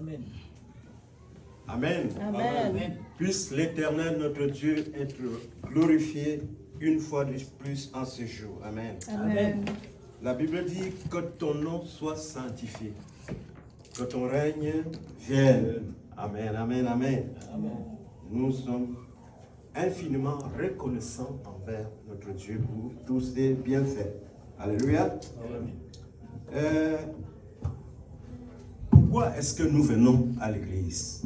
Amen. Amen. Amen. Puisse l'Éternel, notre Dieu, être glorifié une fois de plus en ce jour. Amen. Amen. La Bible dit que ton nom soit sanctifié, que ton règne vienne. Amen, amen, amen. Amen. Nous sommes infiniment reconnaissants envers notre Dieu pour tous ses bienfaits. Alléluia. Amen. Pourquoi est-ce que nous venons à l'église?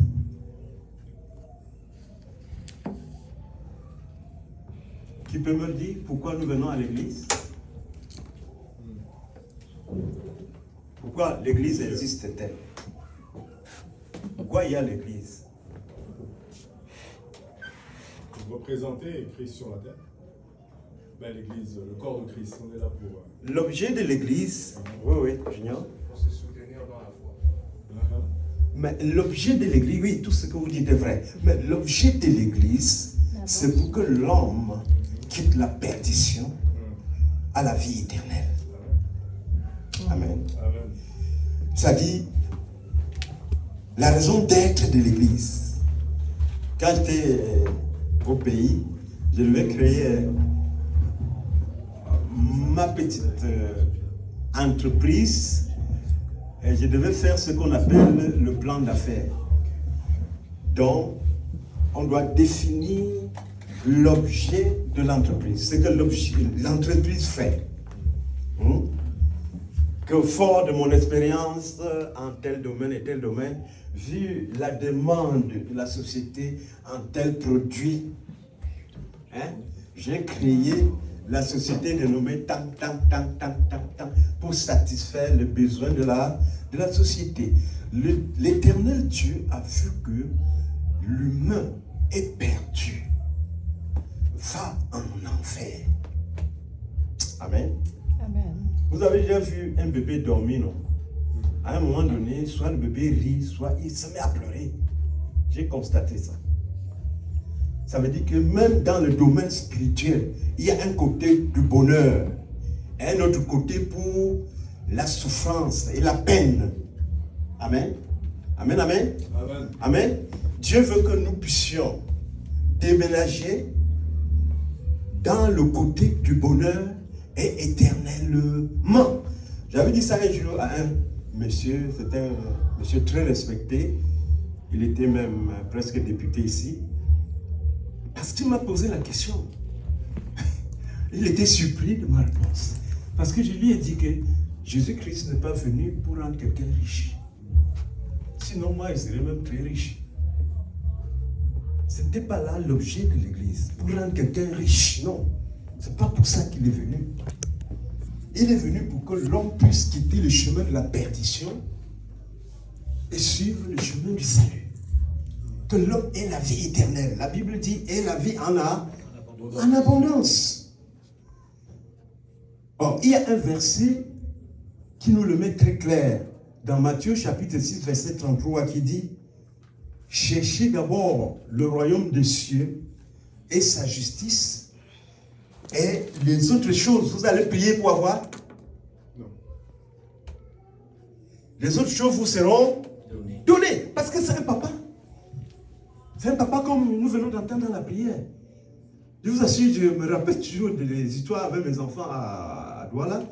Qui peut me dire pourquoi nous venons à l'église? Pourquoi l'église existe-t-elle? Pourquoi il y a l'église? Pour représenter Christ sur la terre. Ben, l'église, le corps de Christ, on est là pour... L'objet de l'église, oui, Junior. Pour se soutenir dans la foi. Mais l'objet de l'église, oui, tout ce que vous dites est vrai. Mais l'objet de l'église, c'est pour que l'homme quitte la perdition à la vie éternelle. Amen. Amen. Ça dit, la raison d'être de l'église. Quand j'étais au pays, je devais créer ma petite entreprise et je devais faire ce qu'on appelle le plan d'affaires. Donc, on doit définir l'objet de l'entreprise, ce que l'entreprise fait. Que fort de mon expérience en tel domaine et tel domaine, vu la demande de la société en tel produit, j'ai créé la société dénommée Tam pour satisfaire les besoins de la société. L'Éternel Dieu a vu que l'humain est perdu, va en enfer. Amen. Amen. Vous avez déjà vu un bébé dormir, non? À un moment donné, soit le bébé rit, soit il se met à pleurer. J'ai constaté ça. Ça veut dire que même dans le domaine spirituel, il y a un côté du bonheur, et un autre côté pour la souffrance et la peine. Amen. Amen, amen. Amen. Amen. Dieu veut que nous puissions déménager dans le côté du bonheur et éternellement. J'avais dit ça un jour à un monsieur, c'était un monsieur très respecté, il était même presque député ici, parce qu'il m'a posé la question. Il était surpris de ma réponse, parce que je lui ai dit que Jésus-Christ n'est pas venu pour rendre quelqu'un riche. Sinon moi, il serait même très riche. Ce n'était pas là l'objet de l'église, pour rendre quelqu'un riche, non. C'est pas pour ça qu'il est venu. Il est venu pour que l'homme puisse quitter le chemin de la perdition et suivre le chemin du salut. Que l'homme ait la vie éternelle. La Bible dit, ait la vie en abondance. Or, il y a un verset qui nous le met très clair dans Matthieu chapitre 6, verset 33 qui dit, cherchez d'abord le royaume des cieux et sa justice, et les autres choses, vous allez payer pour avoir? Non. Les autres choses vous seront données. Parce que c'est un papa. C'est un papa comme nous venons d'entendre dans la prière. Je vous assure, je me rappelle toujours des histoires avec mes enfants à Douala.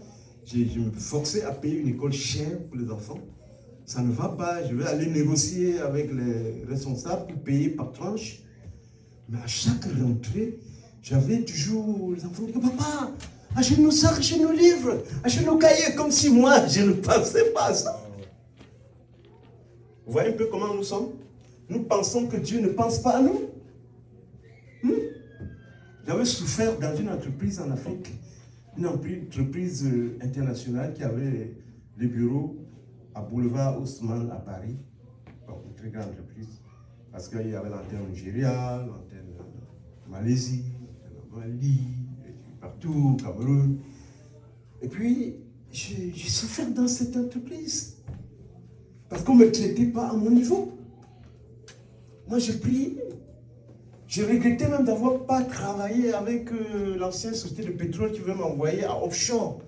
Je me forçais à payer une école chère pour les enfants. Ça ne va pas, je vais aller négocier avec les responsables pour payer par tranche. Mais à chaque rentrée, j'avais toujours les enfants qui disaient, papa, achète-nous ça, achète-nous livres, achète-nous cahiers, comme si moi, je ne pensais pas à ça. Vous voyez un peu comment nous sommes? Nous pensons que Dieu ne pense pas à nous. J'avais souffert dans une entreprise en Afrique, une entreprise internationale qui avait des bureaux à Boulevard Haussmann à Paris. Bon, une très grande entreprise. Parce qu'il y avait l'antenne au Nigeria, l'antenne en Malaisie, Mali, partout, Cameroun. Et puis, j'ai souffert dans cette entreprise. Parce qu'on ne me traitait pas à mon niveau. Moi, j'ai prié. Je regrettais même d'avoir pas travaillé avec l'ancienne société de pétrole qui veut m'envoyer à offshore.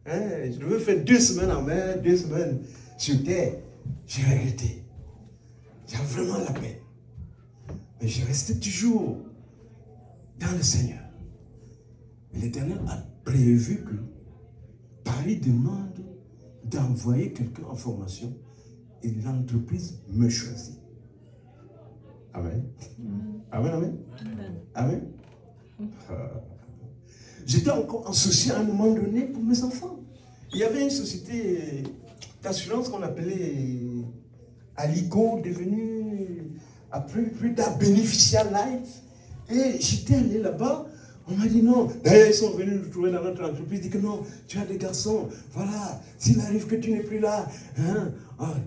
Je devais faire 2 semaines en mer, 2 semaines sur terre. J'ai regretté. J'avais vraiment la peine. Mais je restais toujours dans le Seigneur. Et l'Éternel a prévu que Paris demande d'envoyer quelqu'un en formation et l'entreprise me choisit. Amen. Amen, amen. Amen. J'étais encore en souci à un moment donné pour mes enfants. Il y avait une société d'assurance qu'on appelait Alico, devenue après plus tard Beneficial Life. Et j'étais allé là-bas. On m'a dit non. D'ailleurs, ils sont venus nous trouver dans notre entreprise. Ils disent que non, tu as des garçons. Voilà, s'il arrive que tu n'es plus là, hein,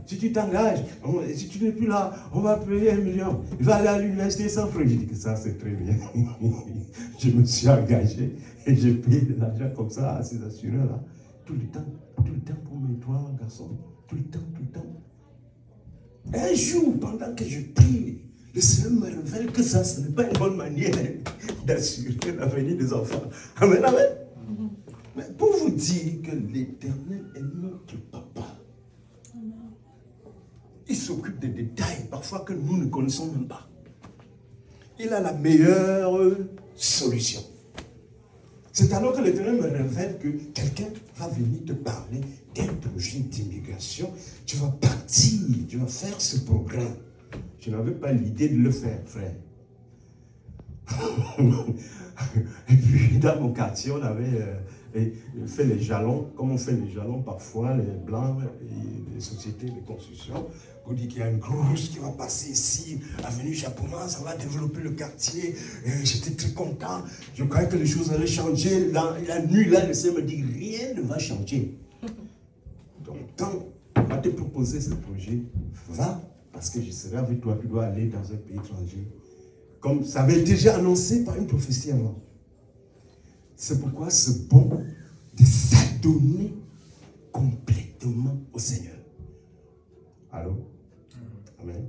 si tu t'engages, si tu n'es plus là, on va payer 1 million. Il va aller à l'université sans frais. J'ai dit que ça, c'est très bien. Je me suis engagé et j'ai payé de l'argent comme ça à ces assureurs-là. Tout le temps pour mes 3 garçons. Tout le temps. Un jour, pendant que je prie, le Seigneur me révèle que ça, ce n'est pas une bonne manière d'assurer l'avenir des enfants. Amen, amen. Mais pour vous dire que l'Éternel est notre papa, il s'occupe des détails, parfois que nous ne connaissons même pas. Il a la meilleure solution. C'est alors que l'Éternel me révèle que quelqu'un va venir te parler d'un projet d'immigration. Tu vas partir, tu vas faire ce programme. Je n'avais pas l'idée de le faire, frère. Et puis, dans mon quartier, on avait fait les jalons, comme on fait les jalons parfois, les blancs, et les sociétés de construction. On dit qu'il y a une grosse qui va passer ici, avenue Japoma, ça va développer le quartier. J'étais très content. Je croyais que les choses allaient changer. La nuit, là, le Seigneur me dit, rien ne va changer. Donc, quand on va te proposer ce projet, va. Parce que je serai avec toi, tu dois aller dans un pays étranger. Comme ça avait été déjà annoncé par une prophétie avant. C'est pourquoi c'est bon de s'adonner complètement au Seigneur. Allô? Amen.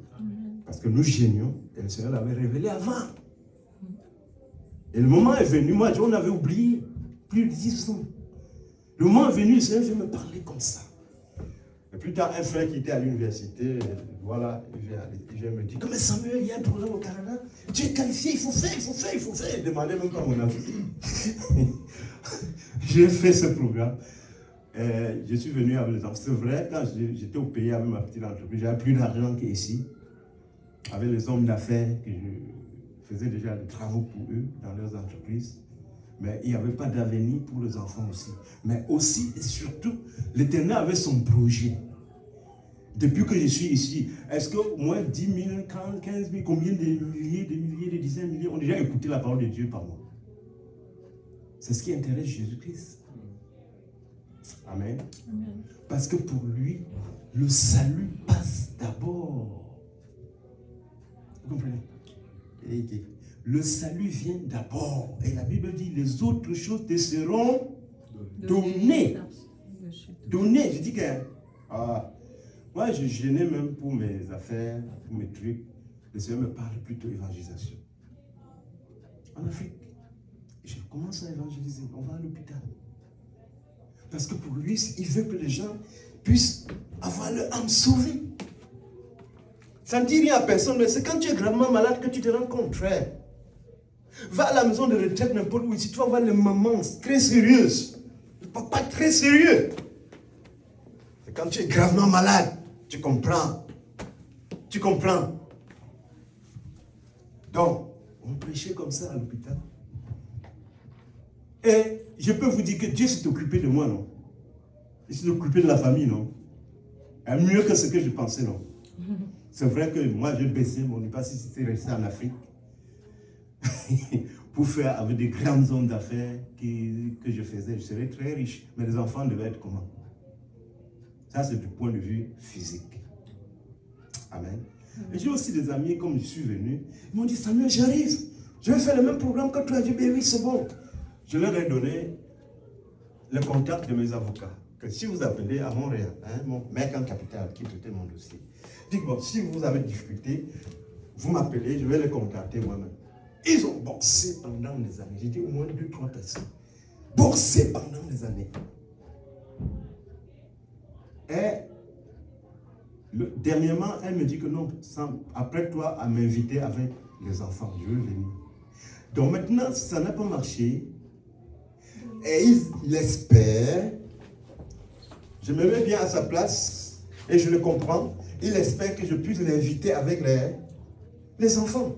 Parce que nous gênions et le Seigneur l'avait révélé avant. Et le moment est venu, moi, on avait oublié plus de 10 ans. Le moment est venu, le Seigneur vient me parler comme ça. Et plus tard, un frère qui était à l'université, voilà, il vient me dire, mais Samuel, il y a un programme au Canada, tu es qualifié, il faut faire. Il demandait même pas mon avis. J'ai fait ce programme. Je suis venu avec les enfants. C'est vrai, quand j'étais au pays avec ma petite entreprise, j'avais plus d'argent qu'ici. Avec les hommes d'affaires, que je faisais déjà des travaux pour eux dans leurs entreprises. Mais il n'y avait pas d'avenir pour les enfants aussi. Mais aussi et surtout, l'Éternel avait son projet. Depuis que je suis ici, est-ce qu'au moins 10 000, 15 000, combien de milliers, de dizaines de milliers ont déjà écouté la parole de Dieu par mois? C'est ce qui intéresse Jésus-Christ. Amen. Amen. Parce que pour lui, le salut passe d'abord. Vous comprenez? Le salut vient d'abord. Et la Bible dit, les autres choses te seront données. Données. Je dis que, moi je gênais même pour mes affaires, pour mes trucs. Le Seigneur me parle plutôt d'évangélisation. En Afrique, je commence à évangéliser. On va à l'hôpital. Parce que pour lui, il veut que les gens puissent avoir leur âme sauvée. Ça ne dit rien à personne, mais c'est quand tu es gravement malade que tu te rends compte, frère. Va à la maison de retraite n'importe où, ici, tu vas voir les mamans très sérieuses, les papas très sérieux. C'est quand tu es gravement malade, tu comprends. Tu comprends. Donc, on prêchait comme ça à l'hôpital. Et je peux vous dire que Dieu s'est occupé de moi, non? Il s'est occupé de la famille, non? Et mieux que ce que je pensais, non? C'est vrai que moi, j'ai baissé mon pas si c'était resté en Afrique pour faire avec des grandes zones d'affaires que je faisais. Je serais très riche, mais les enfants devaient être comment? Ça, c'est du point de vue physique. Amen. Et j'ai aussi des amis, comme je suis venu, ils m'ont dit, Samuel, j'arrive. Je vais faire le même programme que toi. J'ai dit, oui, c'est bon. Je leur ai donné le contact de mes avocats. Que si vous appelez à Montréal, mon mec en capitale qui traitait mon dossier, dites bon, si vous avez difficulté, vous m'appelez, je vais les contacter moi-même. Ils ont boxé pendant des années. J'ai dit au moins 2-3 personnes. Boxé pendant des années. Et Dernièrement, elle me dit que non, après toi, à m'inviter avec les enfants, je veux venir. Donc maintenant, ça n'a pas marché. Et il espère, je me mets bien à sa place, et je le comprends, il espère que je puisse l'inviter avec les enfants.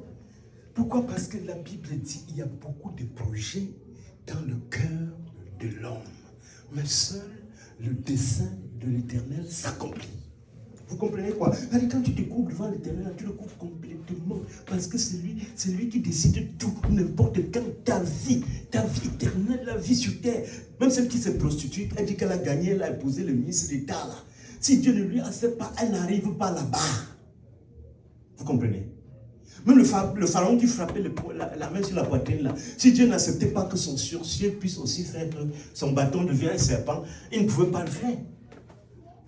Pourquoi? Parce que la Bible dit qu'il y a beaucoup de projets dans le cœur de l'homme. Mais seul le dessein de l'Éternel s'accomplit. Vous comprenez quoi? Quand tu te couvres devant l'Éternel, tu le couvres complètement. Parce que c'est lui qui décide tout, n'importe quand. Ta vie éternelle, la vie sur terre. Même celle qui se prostitue, elle dit qu'elle a gagné, elle a épousé le ministre d'État. Là. Si Dieu ne lui accepte pas, elle n'arrive pas là-bas. Vous comprenez? Même le pharaon qui frappait la main sur la poitrine là, si Dieu n'acceptait pas que son sorcier puisse aussi faire que son bâton devienne un serpent, il ne pouvait pas le faire.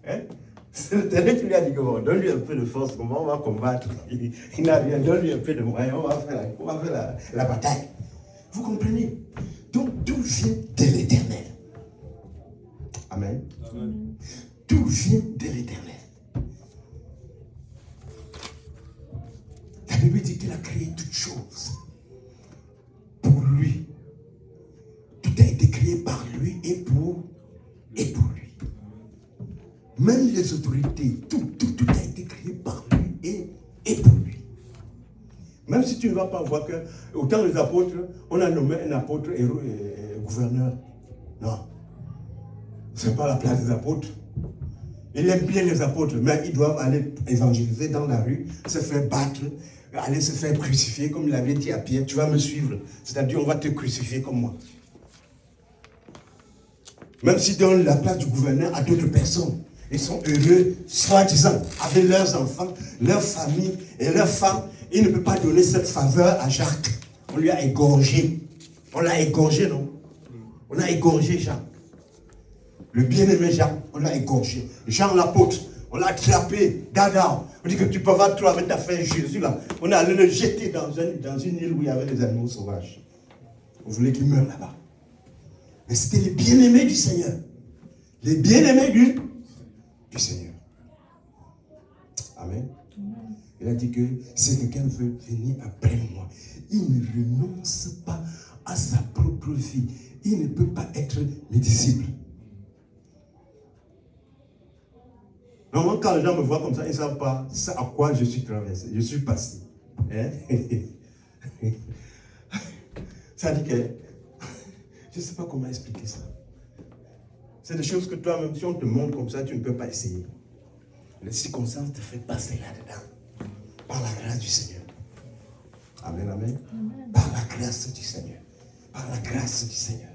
Hein? C'est l'Éternel qui lui a dit que bon, donne-lui un peu de force, comment on va combattre. Il n'a rien, donne-lui un peu de moyens, on va faire la bataille. Vous comprenez? Donc tout vient de l'Éternel. Amen. Amen. Tout vient de l'Éternel. La Bible dit qu'il a créé toutes choses pour lui. Tout a été créé par lui et pour lui. Même les autorités, tout a été créé par lui et pour lui. Même si tu ne vas pas voir que, autant les apôtres, on a nommé un apôtre et gouverneur. Non. Ce n'est pas la place des apôtres. Il aime bien les apôtres, mais ils doivent aller évangéliser dans la rue, se faire battre, aller se faire crucifier, comme il avait dit à Pierre, tu vas me suivre. C'est-à-dire, on va te crucifier comme moi. Même s'ils donnent la place du gouverneur à d'autres personnes, ils sont heureux, soi-disant, avec leurs enfants, leurs familles et leurs femmes. Ils ne peuvent pas donner cette faveur à Jacques. On lui a égorgé. On l'a égorgé, non? On a égorgé Jacques. Le bien-aimé Jacques, on l'a égorgé. Jean l'apôtre, on l'a attrapé. Dada, on dit que tu peux pas toi avec ta frère Jésus là. On est allé le jeter dans une île où il y avait des animaux sauvages. On voulait qu'il meure là-bas. Mais c'était les bien-aimés du Seigneur. Les bien-aimés du Seigneur. Amen. Il a dit que si quelqu'un veut venir après moi, il ne renonce pas à sa propre vie. Il ne peut pas être mes disciples. Normalement, quand les gens me voient comme ça, ils ne savent pas à quoi je suis traversé. Je suis passé. Hein? Ça dit que je ne sais pas comment expliquer ça. C'est des choses que toi-même, si on te montre comme ça, tu ne peux pas essayer. Les circonstances te font passer là-dedans. Par la grâce du Seigneur. Amen, amen. Amen. Par la grâce du Seigneur. Par la grâce du Seigneur.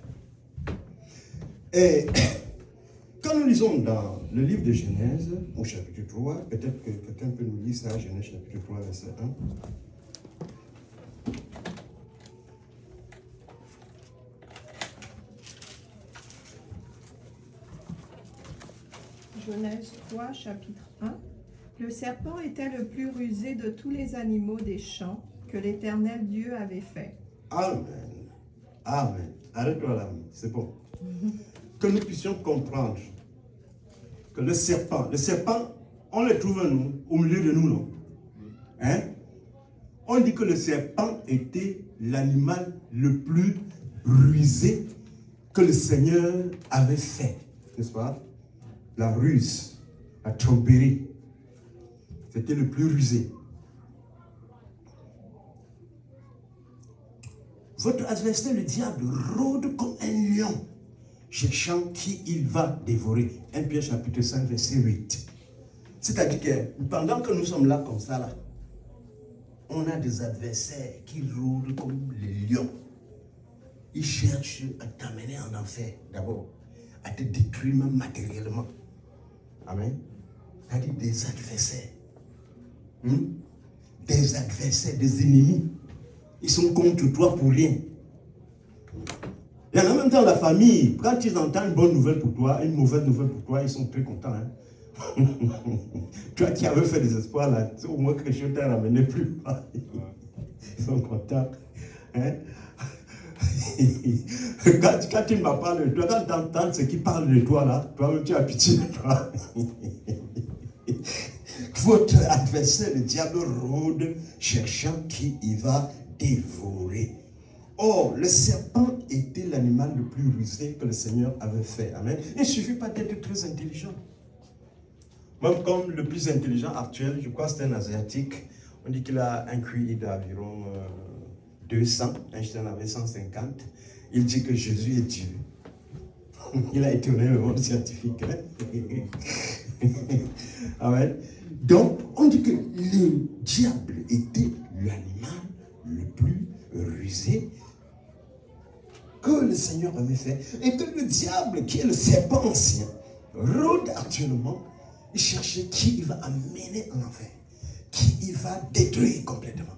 Et quand nous lisons dans le livre de Genèse, au chapitre 3, peut-être que quelqu'un peut nous lire ça, Genèse chapitre 3, verset 1. Genèse 3, chapitre 1. Le serpent était le plus rusé de tous les animaux des champs que l'Éternel Dieu avait fait. Amen. Amen. Arrête-toi là, c'est bon. Que nous puissions comprendre que le serpent, on le trouve nous, au milieu de nous, non? Hein? On dit que le serpent était l'animal le plus rusé que le Seigneur avait fait, n'est-ce pas? La ruse, la tromperie, c'était le plus rusé. Votre adversaire, le diable, rôde comme un lion, cherchant qui il va dévorer. 1 Pierre chapitre 5, verset 8. C'est-à-dire que pendant que nous sommes là comme ça, là, on a des adversaires qui rôdent comme les lions. Ils cherchent à t'amener en enfer, d'abord, à te détruire même matériellement. Amen. C'est-à-dire des adversaires. Des adversaires, des ennemis. Ils sont contre toi pour rien. Et en même temps, la famille, quand ils entendent une bonne nouvelle pour toi, une mauvaise nouvelle pour toi, ils sont très contents. Hein? Toi qui avais fait des espoirs là, au moins quelque chose t'a ramené plus. Ils sont contents. Hein? Quand tu m'as parlé de toi, quand tu entends ce qui parle de toi là, toi-même tu as pitié de toi. votre adversaire, le diable, rôde, cherchant qui il va dévorer. Or, le serpent était l'animal le plus rusé que le Seigneur avait fait. Amen. Il ne suffit pas d'être très intelligent. Même comme le plus intelligent actuel, je crois que c'est un Asiatique, on dit qu'il a un QI d'environ 200, Einstein avait 150. Il dit que Jésus est Dieu. Il a étonné le monde scientifique. Hein? Amen. Donc, on dit que le diable était l'animal le plus rusé que le Seigneur avait fait. Et que le diable, qui est le serpent ancien, rôde actuellement, il cherchait qui il va amener en enfer, qui il va détruire complètement,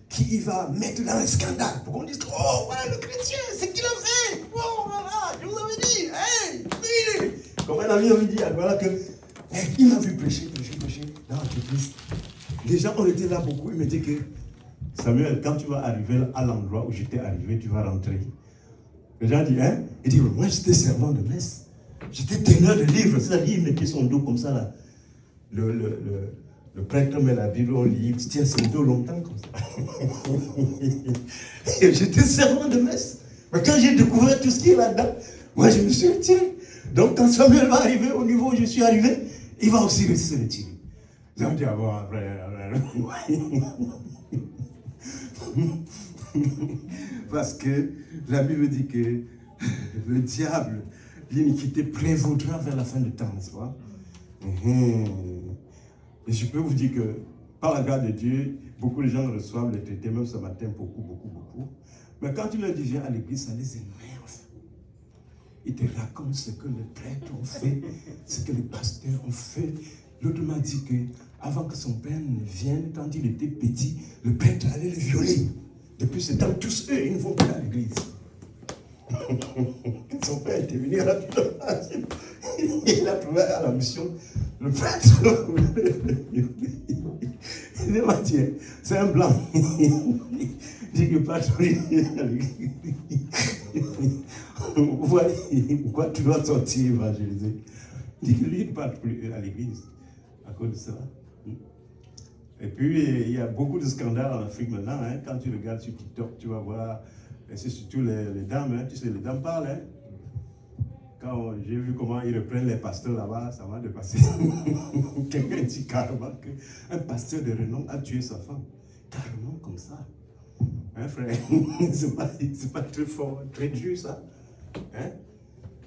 qui il va mettre dans un scandale, pour qu'on dise, oh, voilà le chrétien, c'est qu'il a fait, oh, voilà, je vous avais dit, hey, comme un ami avait dit, voilà que, hey, il m'a vu prêcher dans l'église. Les gens, on était là beaucoup, ils me disaient que, Samuel, quand tu vas arriver à l'endroit où j'étais arrivé, tu vas rentrer. Les gens disent, hein? Il dit, moi j'étais servant de messe. J'étais teneur de livres. C'est-à-dire, il mettait son dos comme ça, là. Le prêtre met la Bible, on lit, il tient son dos longtemps comme ça. Et j'étais servant de messe. Mais quand j'ai découvert tout ce qui est là-dedans, moi je me suis retiré. Donc quand Samuel va arriver au niveau où je suis arrivé, il va aussi se retirer. Ils ont dit, ah bon, après. Parce que la Bible dit que le diable, l'iniquité prévaudra vers la fin du temps, n'est-ce pas? Et je peux vous dire que par la grâce de Dieu, beaucoup de gens reçoivent les traités, même ce matin, beaucoup. Mais quand tu leur dis viens à l'église, ça les énerve. Ils te racontent ce que les prêtres ont fait, ce que les pasteurs ont fait. L'autre m'a dit que avant que son père ne vienne, quand il était petit, le prêtre allait le violer. Depuis ce temps, tous eux, ils ne vont plus à l'église. Son père était venu à la mission. Il a trouvé à la mission le prêtre. Il m'a dit, c'est un blanc. Il dit que pas à l'église. Pourquoi tu dois sortir évangéliser? Il dit que lui, il ne part plus à l'église à cause de ça. Et puis, il y a beaucoup de scandales en Afrique maintenant. Hein. Quand tu regardes sur TikTok, tu vas voir, et c'est surtout les dames, hein. Tu sais, les dames parlent. Hein. Quand j'ai vu comment ils reprennent les pasteurs là-bas, ça m'a dépassé. Quelqu'un dit carrément qu'un pasteur de renom a tué sa femme. Carrément comme ça. Hein, frère? C'est pas très fort, très dur, ça. Hein?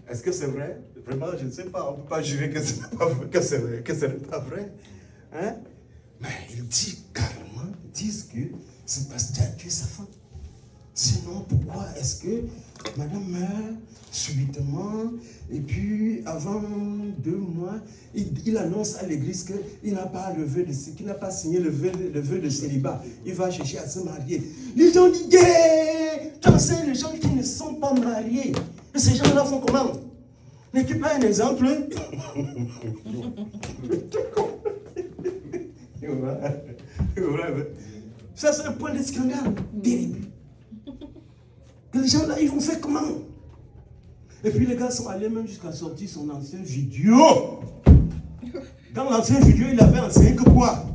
Est-ce que c'est vrai? Vraiment, je ne sais pas. On ne peut pas jurer que ce n'est pas vrai, que ce n'est pas vrai. Hein? Mais ils disent carrément, disent que ce pasteur a tué sa femme. Sinon, pourquoi est-ce que madame meurt subitement et puis avant 2 mois, il annonce à l'église qu'il n'a pas qu'il n'a pas signé le vœu de célibat. Il va chercher à se marier. Les gens disent, t'enseignes les gens qui ne sont pas mariés. Et ces gens-là font comment? N'es-tu pas un exemple? Ça, c'est un point de scandale terrible. Que les gens là, ils vont faire comment? Et puis les gars sont allés même jusqu'à sortir son ancien vidéo. Dans l'ancien vidéo, il avait enseigné que quoi?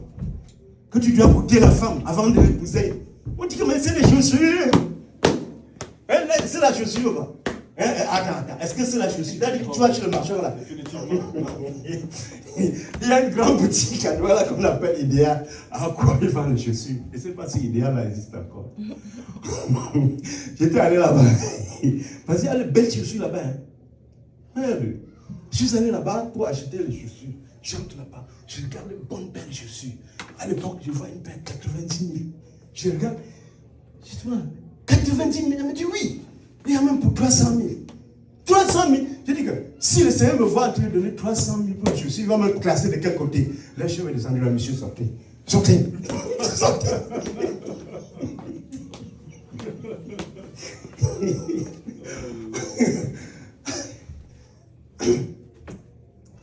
Que tu dois goûter la femme avant de l'épouser. On dit que mais c'est les chaussures. C'est la chaussure là. Attends, est-ce que c'est la chaussure? Tu vas chez le marchand là. Il y a une grande boutique à Douala qu'on appelle Idéal. À quoi ils vendent les chaussures? Je ne sais pas si Idéal là existe encore. J'étais allé là-bas. Parce qu'il y a de belles chaussures là-bas. Hein. Je suis allé là-bas pour acheter les chaussures. J'entre là-bas. Je regarde une bonne belle chaussure. À l'époque, je vois une paire 90 000. Je regarde. Je dis, 90 000. Elle me dit oui. Il y a même pour 300 000. 300 000. Je dis que si le Seigneur me voit en train de donner 300 000 pour les chaussures, il va me classer de quel côté? Là, je vais descendre là, monsieur, sortez. Sortez. Sortez.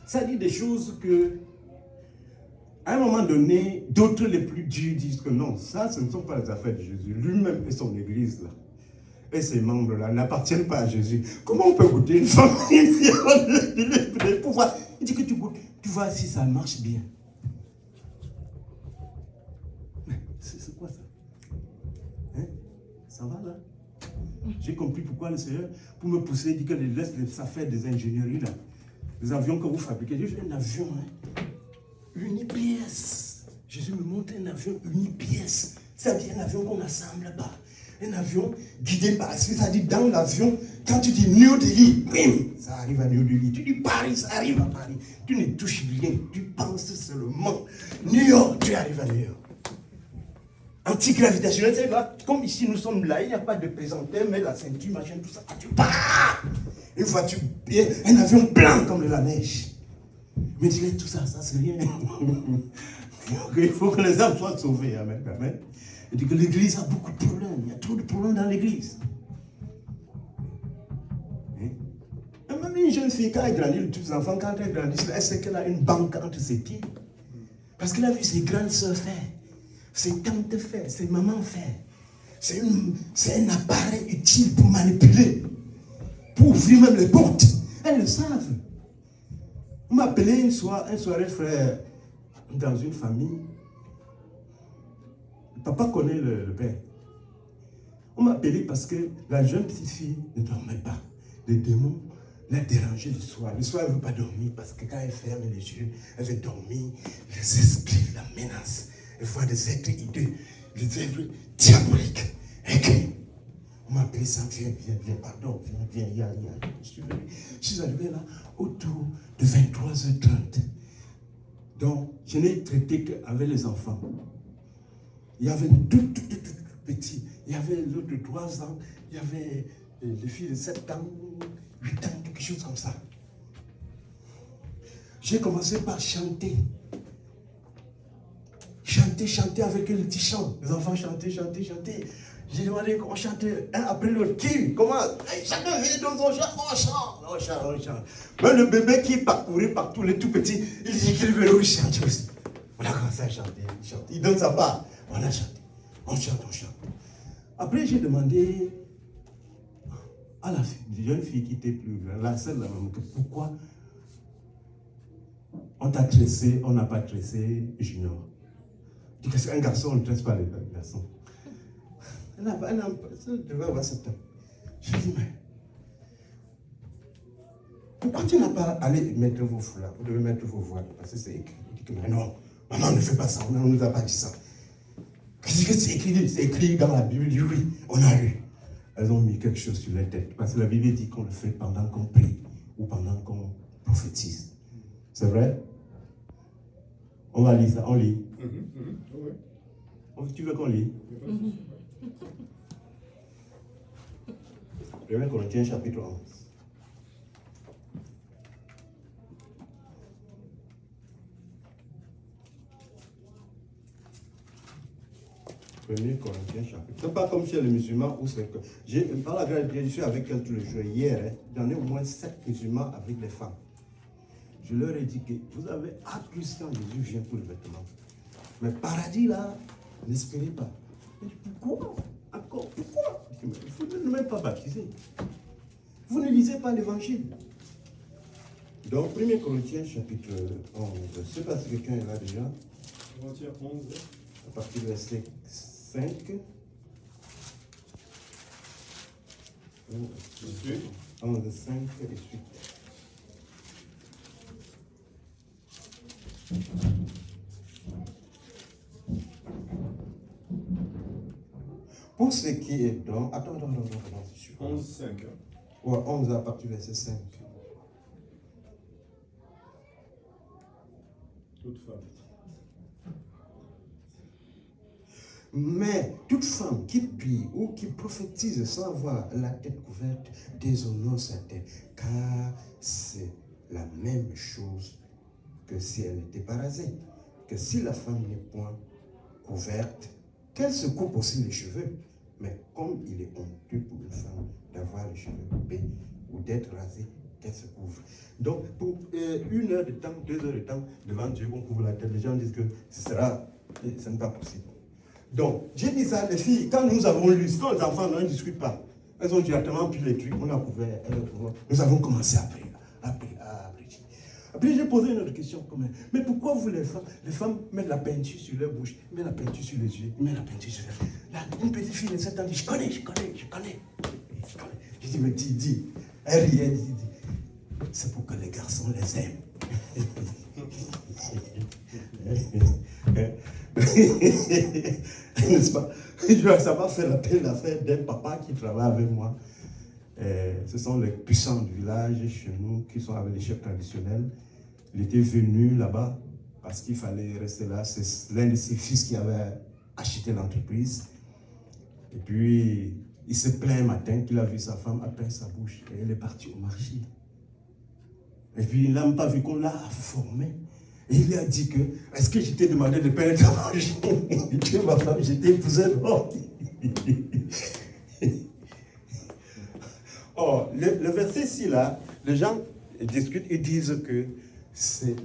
Ça dit des choses que, à un moment donné, d'autres les plus durs disent que non, ça, ce ne sont pas les affaires de Jésus. Lui-même et son église, là, et ses membres-là, n'appartiennent pas à Jésus. Comment on peut goûter une femme, une fille, le pouvoir? Il dit que tu goûtes, tu vois si ça marche bien. Ça va là? J'ai compris pourquoi le Seigneur, pour me pousser, dit que laisse les affaires des ingénieries là. Les avions que vous fabriquez. J'ai fait un avion, unipièce. Jésus me montre un avion unipièce. C'est-à-dire un avion qu'on assemble pas. Un avion guidé par l'esprit. C'est-à-dire dans l'avion, quand tu dis New Delhi, bim, ça arrive à New Delhi. Tu dis Paris, ça arrive à Paris. Tu ne touches rien. Tu penses seulement. New York, tu arrives à New York. Antigravitationnel, c'est là, comme ici nous sommes là, il n'y a pas de pesanteur, mais la ceinture, machin, tout ça, tu pars. Une voiture, un avion blanc comme de la neige. Mais dis tout ça, ça c'est rien. Il faut que les âmes soient sauvées, amen, amen. Il dit que l'église a beaucoup de problèmes, il y a trop de problèmes dans l'église. Et même une jeune fille, quand elle grandit, tous les enfants, quand elle grandit, elle sait qu'elle a une banque entre ses pieds. Parce qu'elle a vu ses grandes sœurs faire. C'est tantes faire, c'est maman faire. C'est un appareil utile pour manipuler, pour ouvrir même les portes. Elles le savent. On m'a appelé une soirée frère dans une famille. Le papa connaît le père. On m'a appelé parce que la jeune petite fille ne dormait pas. Les démons l'a dérangée le soir. Le soir, elle ne veut pas dormir parce que quand elle ferme les yeux, elle veut dormir. Les esprits la menacent. Elle voit des êtres hideux, des êtres diaboliques. Et on m'a appelé ça, viens, pardon, viens, il y a. Je suis arrivé là autour de 23h30. Donc, je n'ai traité qu'avec les enfants. Il y avait tout petits. Il y avait l'autre de 3 ans. Il y avait les filles de 7 ans, 8 ans, quelque chose comme ça. J'ai commencé par chanter. Chanter avec le petit chant. Les enfants chantaient. J'ai demandé qu'on chante un après l'autre. Qui? Comment? Chacun vient dans son chant. On chante. Même le bébé qui parcourait partout, les tout petits, il dit qu'il veut le chanter aussi. On a commencé à chanter. Il donne sa part. On a chanté. On chante. Après, j'ai demandé à la jeune fille qui était plus grande, la seule, pourquoi on t'a tressé, on n'a pas tressé Junior. Parce qu'un garçon, on ne tresse pas les garçons. Elle devait avoir 7 ans. J'ai dit, mais pourquoi tu n'as pas allé mettre vos foulards? Vous devez mettre vos voiles, parce que c'est écrit. Il dit que, mais non, maman ne fait pas ça, on ne nous a pas dit ça. Qu'est-ce que c'est écrit? C'est écrit dans la Bible. Il dit, oui, on a lu. Elles ont mis quelque chose sur la tête, parce que la Bible dit qu'on le fait pendant qu'on prie ou pendant qu'on prophétise. C'est vrai? On va lire ça, on lit. Tu veux qu'on lit? 1 Corinthiens chapitre 11. Corinthiens chapitre. C'est pas comme chez les musulmans où c'est que. Par la grâce de Dieu, je suis avec elles tous les jours. Hier, j'en ai au moins 7 musulmans avec les femmes. Je leur ai dit que vous avez appris quand Jésus vient pour le vêtement. Mais paradis là, n'espérez pas. Je dis, pourquoi? Encore, pourquoi? Vous ne même pas baptisé. Vous ne lisez pas l'évangile. Donc, 1 Corinthiens chapitre 11. Je ne sais pas si quelqu'un est là déjà. Corinthiens 11. À partir du verset 5. 11, 5 et suite. Pour ce qui est donc. Attends. 11, 5. Ouais, 11 à partir du verset 5. Toute femme. Mais toute femme qui prie ou qui prophétise sans avoir la tête couverte déshonore sa tête, car c'est la même chose que si elle n'était pas rasée. Que si la femme n'est point couverte, qu'elle se coupe aussi les cheveux. Mais comme il est honteux pour une femme d'avoir les cheveux coupés ou d'être rasée, qu'elle se couvre. Donc, pour 1 heure de temps, 2 heures de temps, devant Dieu, on couvre la tête. Les gens disent que ce n'est pas possible. Donc, j'ai dit ça, les filles, quand nous avons lu, sinon les enfants ne discutent pas. Elles ont directement pris les trucs, on a couvert, nous avons commencé à prier. Après, j'ai posé une autre question. Mais pourquoi vous, les femmes mettent la peinture sur leur bouche, mettent la peinture sur les yeux, mettent la peinture sur les yeux. Là, une petite fille de 7 ans dit, je connais. Je dis, mais dis. Elle rit, elle dit, c'est pour que les garçons les aiment. N'est-ce pas? Ça m'a fait l'affaire d'un papa qui travaille avec moi. Ce sont les puissants du village chez nous qui sont avec les chefs traditionnels. Il était venu là-bas parce qu'il fallait rester là. C'est l'un de ses fils qui avait acheté l'entreprise. Et puis, il s'est plaint un matin qu'il a vu sa femme a peint sa bouche et elle est partie au marché. Et puis, il n'a même pas vu qu'on l'a formé. Et il lui a dit que, est-ce que je t'ai demandé de peindre ta bouche? Tu es ma femme, je t'ai épousé. Non. Oh, le verset ici, là, les gens discutent, ils disent que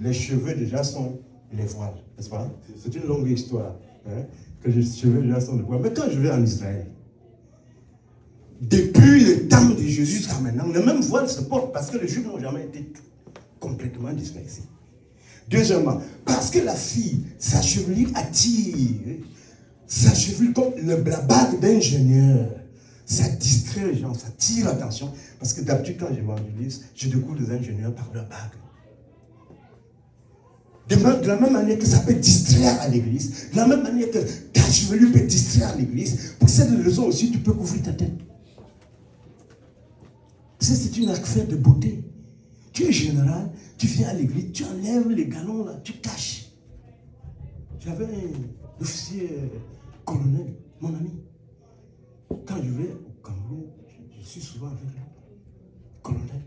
les cheveux déjà sont les voiles, n'est-ce pas? C'est une longue histoire, hein, que les cheveux déjà sont les voiles. Mais quand je vais en Israël, depuis le temps de Jésus jusqu'à maintenant, le même voile se porte parce que les Juifs n'ont jamais été complètement dispersés. Deuxièmement, parce que la fille, sa chevelure attire, sa chevelure comme la bague d'ingénieur. Ça distrait les gens, ça tire l'attention. Parce que d'habitude, quand j'évangélise, je découvre des ingénieurs par leur bague. De la même manière que ça peut distraire à l'église, de la même manière que ta chevelure peut distraire à l'église, pour cette raison aussi, tu peux couvrir ta tête. C'est une affaire de beauté. Tu es général, tu viens à l'église, tu enlèves les galons là, tu caches. J'avais un officier colonel, mon ami. Quand je vais au Cameroun, je suis souvent avec lui, colonel.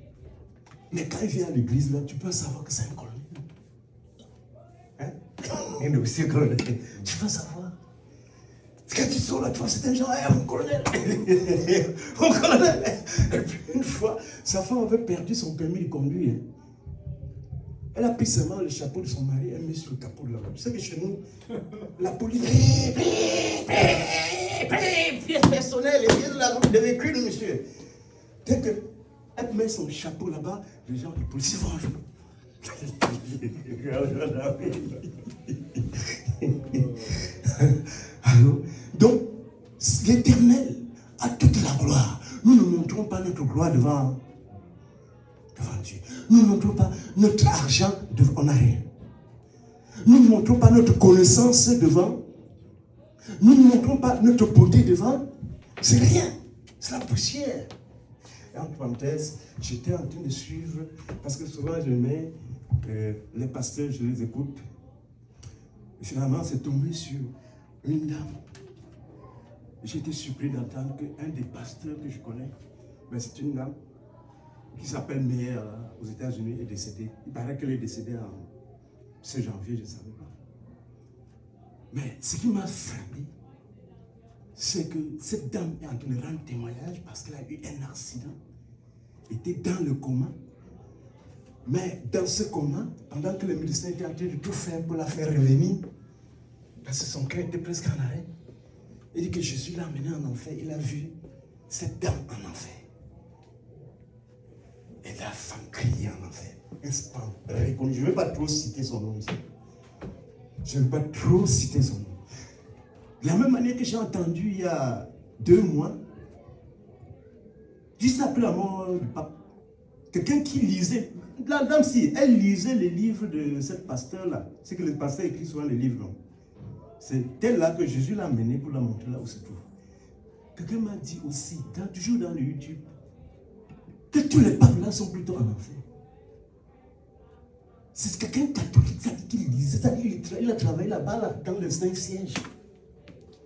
Mais quand il vient à l'église, là, tu peux savoir que c'est un colonel. Hein? Un officier colonel. Tu peux savoir. Quand tu sors là, tu vois, c'est un genre, mon colonel. Mon colonel. Et puis une fois, sa femme avait perdu son permis de conduire. Elle a pris seulement le chapeau de son mari, elle met sur le capot de la voiture. Tu sais que chez nous, la police. Pièce personnelle, les pièces de véhicule, monsieur. Dès qu'elle met son chapeau là-bas, les gens, les policiers vont arriver. Alors, donc, l'Éternel a toute la gloire. Nous ne montrons pas notre gloire devant Dieu. Nous ne montrons pas notre argent devant, on n'a rien. Nous ne montrons pas notre connaissance devant. Nous ne montrons pas notre beauté devant. C'est rien. C'est la poussière. Et en parenthèse, j'étais en train de suivre, parce que souvent je mets les pasteurs, je les écoute. Et finalement, c'est tombé sur une dame. J'ai été surpris d'entendre qu'un des pasteurs que je connais, mais c'est une dame qui s'appelle Meyer aux États-Unis, est décédée. Il paraît qu'elle est décédée en ce janvier, je ne savais pas. Mais ce qui m'a frappé, c'est que cette dame est en train de rendre témoignage parce qu'elle a eu un accident, était dans le coma. Mais dans ce coma, pendant que le médecin était en train de tout faire pour la faire revenir, parce que son cœur était presque en arrêt, il dit que Jésus l'a amené en enfer. Il a vu cette dame en enfer. Et la femme criait en enfer. Instant, reconnu. Je ne vais pas trop citer son nom ici. Je ne vais pas trop citer son nom. De la même manière que j'ai entendu il y a 2 mois, juste après la mort du pape, quelqu'un qui lisait, la dame, si, elle lisait les livres de cette pasteur-là. C'est que le pasteur écrit souvent les livres, non? C'est elle-là que Jésus l'a amené pour la montrer là où se trouve. Quelqu'un m'a dit aussi, toujours dans le YouTube, que tous les papes là sont plutôt en enfer. C'est quelqu'un catholique, ça dit qu'il lisait, ça dit qu'il a travaillé là-bas, là, dans le Saint-Siège.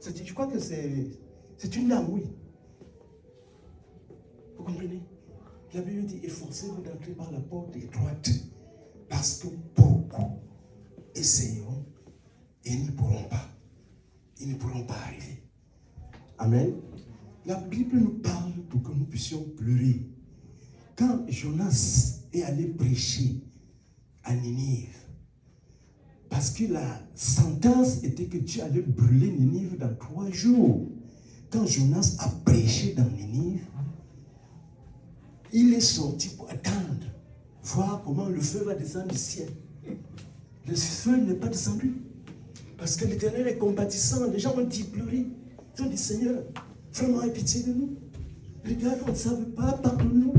Je crois que c'est une dame, oui. Vous comprenez? La Bible dit, efforcez-vous d'entrer par la porte étroite, parce que beaucoup essayeront et ils ne pourront pas. Ils ne pourront pas arriver. Amen. La Bible nous parle pour que nous puissions pleurer. Quand Jonas est allé prêcher à Ninive, parce que la sentence était que Dieu allait brûler Ninive dans 3 jours. Quand Jonas a prêché dans Ninive, il est sorti pour attendre voir comment le feu va descendre du ciel. Le feu n'est pas descendu. Parce que l'Éternel est compatissant. Les gens ont dit pleurer. Ils ont dit, Seigneur, vraiment aie pitié de nous. Regarde, on ne savait pas, pardonne-nous.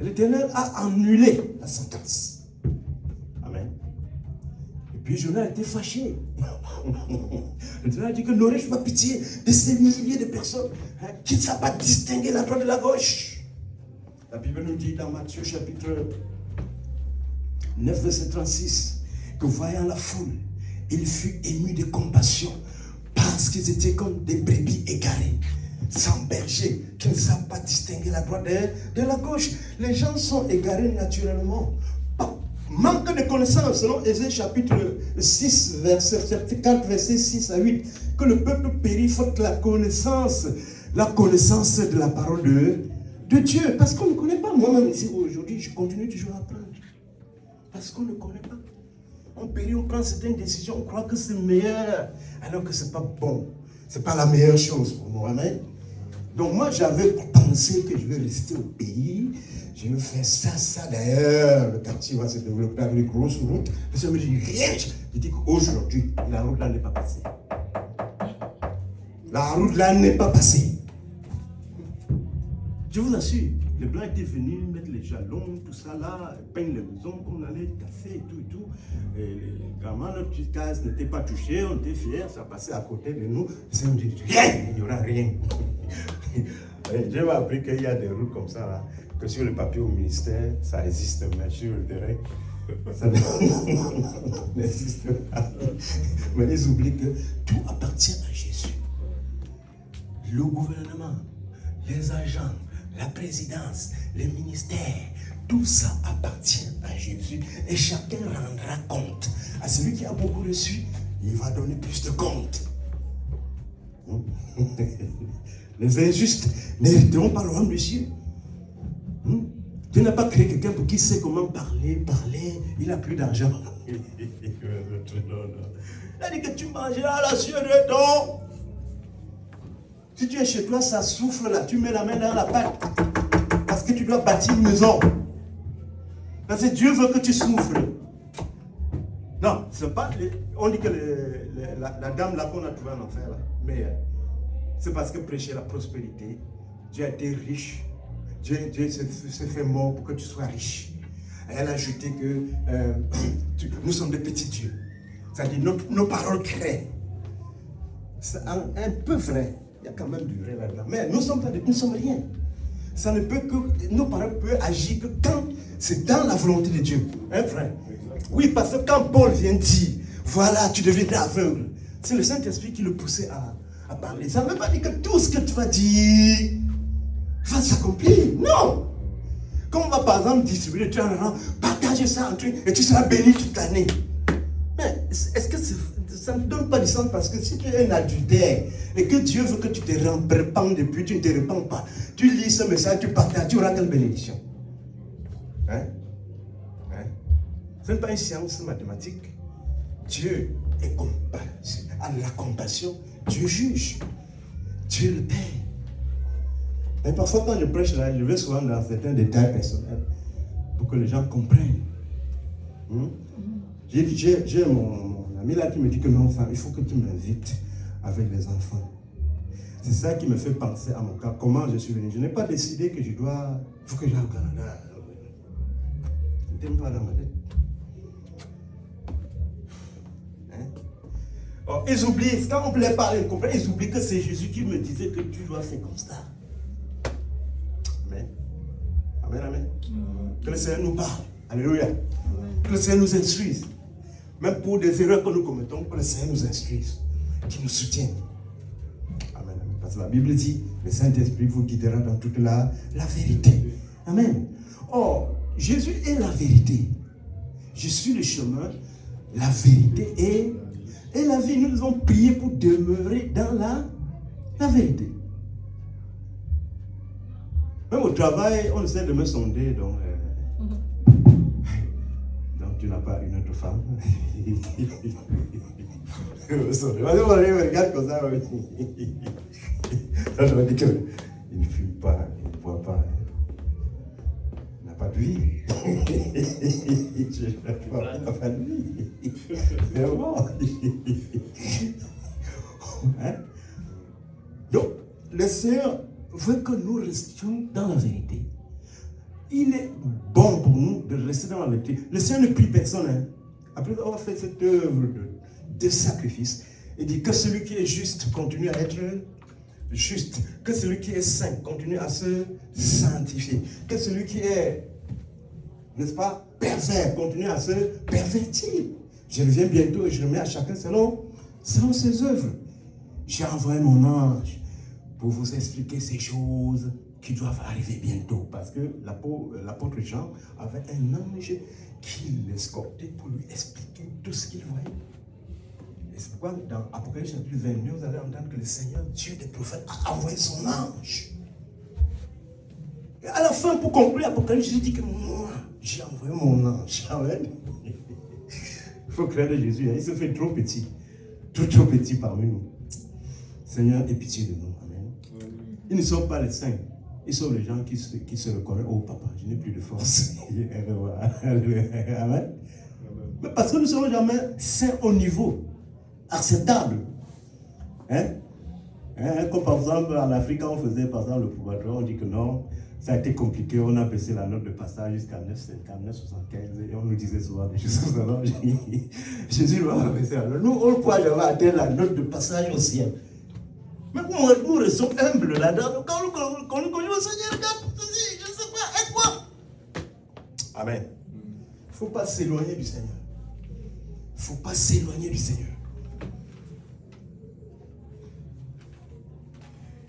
L'Éternel a annulé la sentence. Amen. Et puis Jonas a été fâché. L'Éternel a dit que n'aurais-je pas pitié de ces milliers de personnes qui ne savent pas distinguer la droite de la gauche. La Bible nous dit dans Matthieu chapitre 9, verset 36, que voyant la foule, il fut ému de compassion parce qu'ils étaient comme des brebis égarées, sans berger, qui ne savent pas distinguer la droite de la gauche. Les gens sont égarés naturellement. Manque de connaissance, selon Ésaïe chapitre 6, verset 4, verset 6 à 8, que le peuple périt faute de la connaissance de la parole de Dieu. Parce qu'on ne connaît pas. Moi-même ici aujourd'hui, je continue toujours à apprendre. Parce qu'on ne connaît pas. On périt, on prend certaines décisions, on croit que c'est meilleur, alors que ce n'est pas bon. Ce n'est pas la meilleure chose pour nous. Amen. Donc moi, j'avais pensé que je vais rester au pays. Je vais faire ça. D'ailleurs, le quartier va se développer avec des grosses routes. Parce que je me dis, rien. Je dis qu'aujourd'hui, la route là n'est pas passée. La route là n'est pas passée. Je vous assure, les Blancs étaient venus mettre les jalons, tout ça là, peindre les maisons qu'on allait casser et tout. Et les gamins, notre petite case n'était pas touchée, on était fiers, ça passait à côté de nous. Et on dit, rien, il n'y aura rien. J'ai appris qu'il y a des routes comme ça là, que sur le papier au ministère, ça existe, mais sur le terrain, ça n'existe pas. Mais ils oublient que tout appartient à Jésus. Le gouvernement, les agents, la présidence, les ministères, tout ça appartient à Jésus. Et chacun rendra compte. À celui qui a beaucoup reçu, il va donner plus de compte. Les injustes n'hériteront pas le royaume des cieux. Dieu n'a pas créé quelqu'un pour qui sait comment parler, il n'a plus d'argent. Il a dit que tu mangeras la sueur de ton. Si tu es chez toi, ça souffle là, tu mets la main dans la pâte. Parce que tu dois bâtir une maison. Parce que Dieu veut que tu souffres. Non, c'est pas. On dit que la dame là qu'on a trouvée en enfer là, mais c'est parce que prêcher la prospérité, Dieu a été riche. Dieu s'est fait mort pour que tu sois riche. Et elle a ajouté que nous sommes des petits dieux. C'est-à-dire nos paroles créent. C'est un peu vrai. Il y a quand même du vrai là-dedans. Mais nous sommes rien. Ça ne peut que. Nos paroles peuvent agir que quand c'est dans la volonté de Dieu. Hein, frère? Oui, parce que quand Paul vient dire, voilà, tu deviendras aveugle, c'est le Saint-Esprit qui le poussait à parler. Ça ne veut pas dire que tout ce que tu vas dire va s'accomplir. Non! Quand on va par exemple distribuer, tu vas partager ça en truc et tu seras béni toute l'année. Mais est-ce que ça ne donne pas du sens? Parce que si tu es un adultère et que Dieu veut que tu te répandes depuis, tu ne te répands pas. Tu lis ce message, tu partages, tu auras quelle bénédiction? Hein? Ce n'est pas une science mathématique. Dieu est compassion. À la compassion, Dieu juge. Dieu le Père. Mais parfois quand je prêche là, je vais souvent dans certains détails personnels pour que les gens comprennent. J'ai mon ami là qui me dit que non, il faut que tu m'invites avec les enfants. C'est ça qui me fait penser à mon cas. Comment je suis venu. Je n'ai pas décidé que il faut que j'aille au Canada. Je n'aime pas dans ma tête. Oh, ils oublient, quand on leur parle, ils oublient que c'est Jésus qui me disait que tu dois faire comme ça. Amen. Amen, amen. Que le Seigneur nous parle. Alléluia. Que le Seigneur nous instruise. Même pour des erreurs que nous commettons, que le Seigneur nous instruise. Qui nous soutienne. Amen, amen. Parce que la Bible dit, le Saint-Esprit vous guidera dans toute la vérité. Amen. Or, Jésus est la vérité. Je suis le chemin, la vérité et la vie. Nous devons prier pour demeurer dans la vérité. Même au travail, on essaie de me sonder, donc tu n'as pas une autre femme. Regarde comme ça. Ça, je me dis qu'il ne fume pas, il ne boit pas. Il n'a pas de vie. Hein? Donc, le Seigneur veut que nous restions dans la vérité. Il est bon pour nous de rester dans la vérité. Le Seigneur ne prie personne. Hein? Après avoir fait cette œuvre de sacrifice, il dit que celui qui est juste continue à être juste. Que celui qui est saint continue à se sanctifier. Que celui qui est, n'est-ce pas, pervers continue à se pervertir. Je reviens bientôt et je remets à chacun selon ses œuvres. J'ai envoyé mon ange pour vous expliquer ces choses qui doivent arriver bientôt. Parce que l'apôtre Jean avait un ange qui l'escortait pour lui expliquer tout ce qu'il voyait. Et c'est pourquoi dans Apocalypse chapitre 22, vous allez entendre que le Seigneur, Dieu des prophètes, a envoyé son ange. Et à la fin, pour conclure Apocalypse, Jésus dit que moi, j'ai envoyé mon ange. Amen. Il faut craindre Jésus, hein. Il se fait trop petit. Trop petit parmi nous. Seigneur, aie pitié de nous. Amen. Ils ne sont pas les saints. Ils sont les gens qui se reconnaissent. Oh papa, je n'ai plus de force. Amen. Mais parce que nous ne serons jamais saints au niveau acceptable. Hein? Comme par exemple en Afrique, quand on faisait par exemple le purgatoire, on dit que non, ça a été compliqué, on a baissé la note de passage jusqu'à 9,50, 9,75 et on nous disait souvent des choses comme ça. Jésus va baisser la note. Nous, on croit jamais atteindre la note de passage au ciel. Mais nous restons humbles là-dedans. Quand nous connaissons le Seigneur, regarde, ceci, je ne sais pas, et quoi? Amen. Il ne faut pas s'éloigner du Seigneur. Il ne faut pas s'éloigner du Seigneur.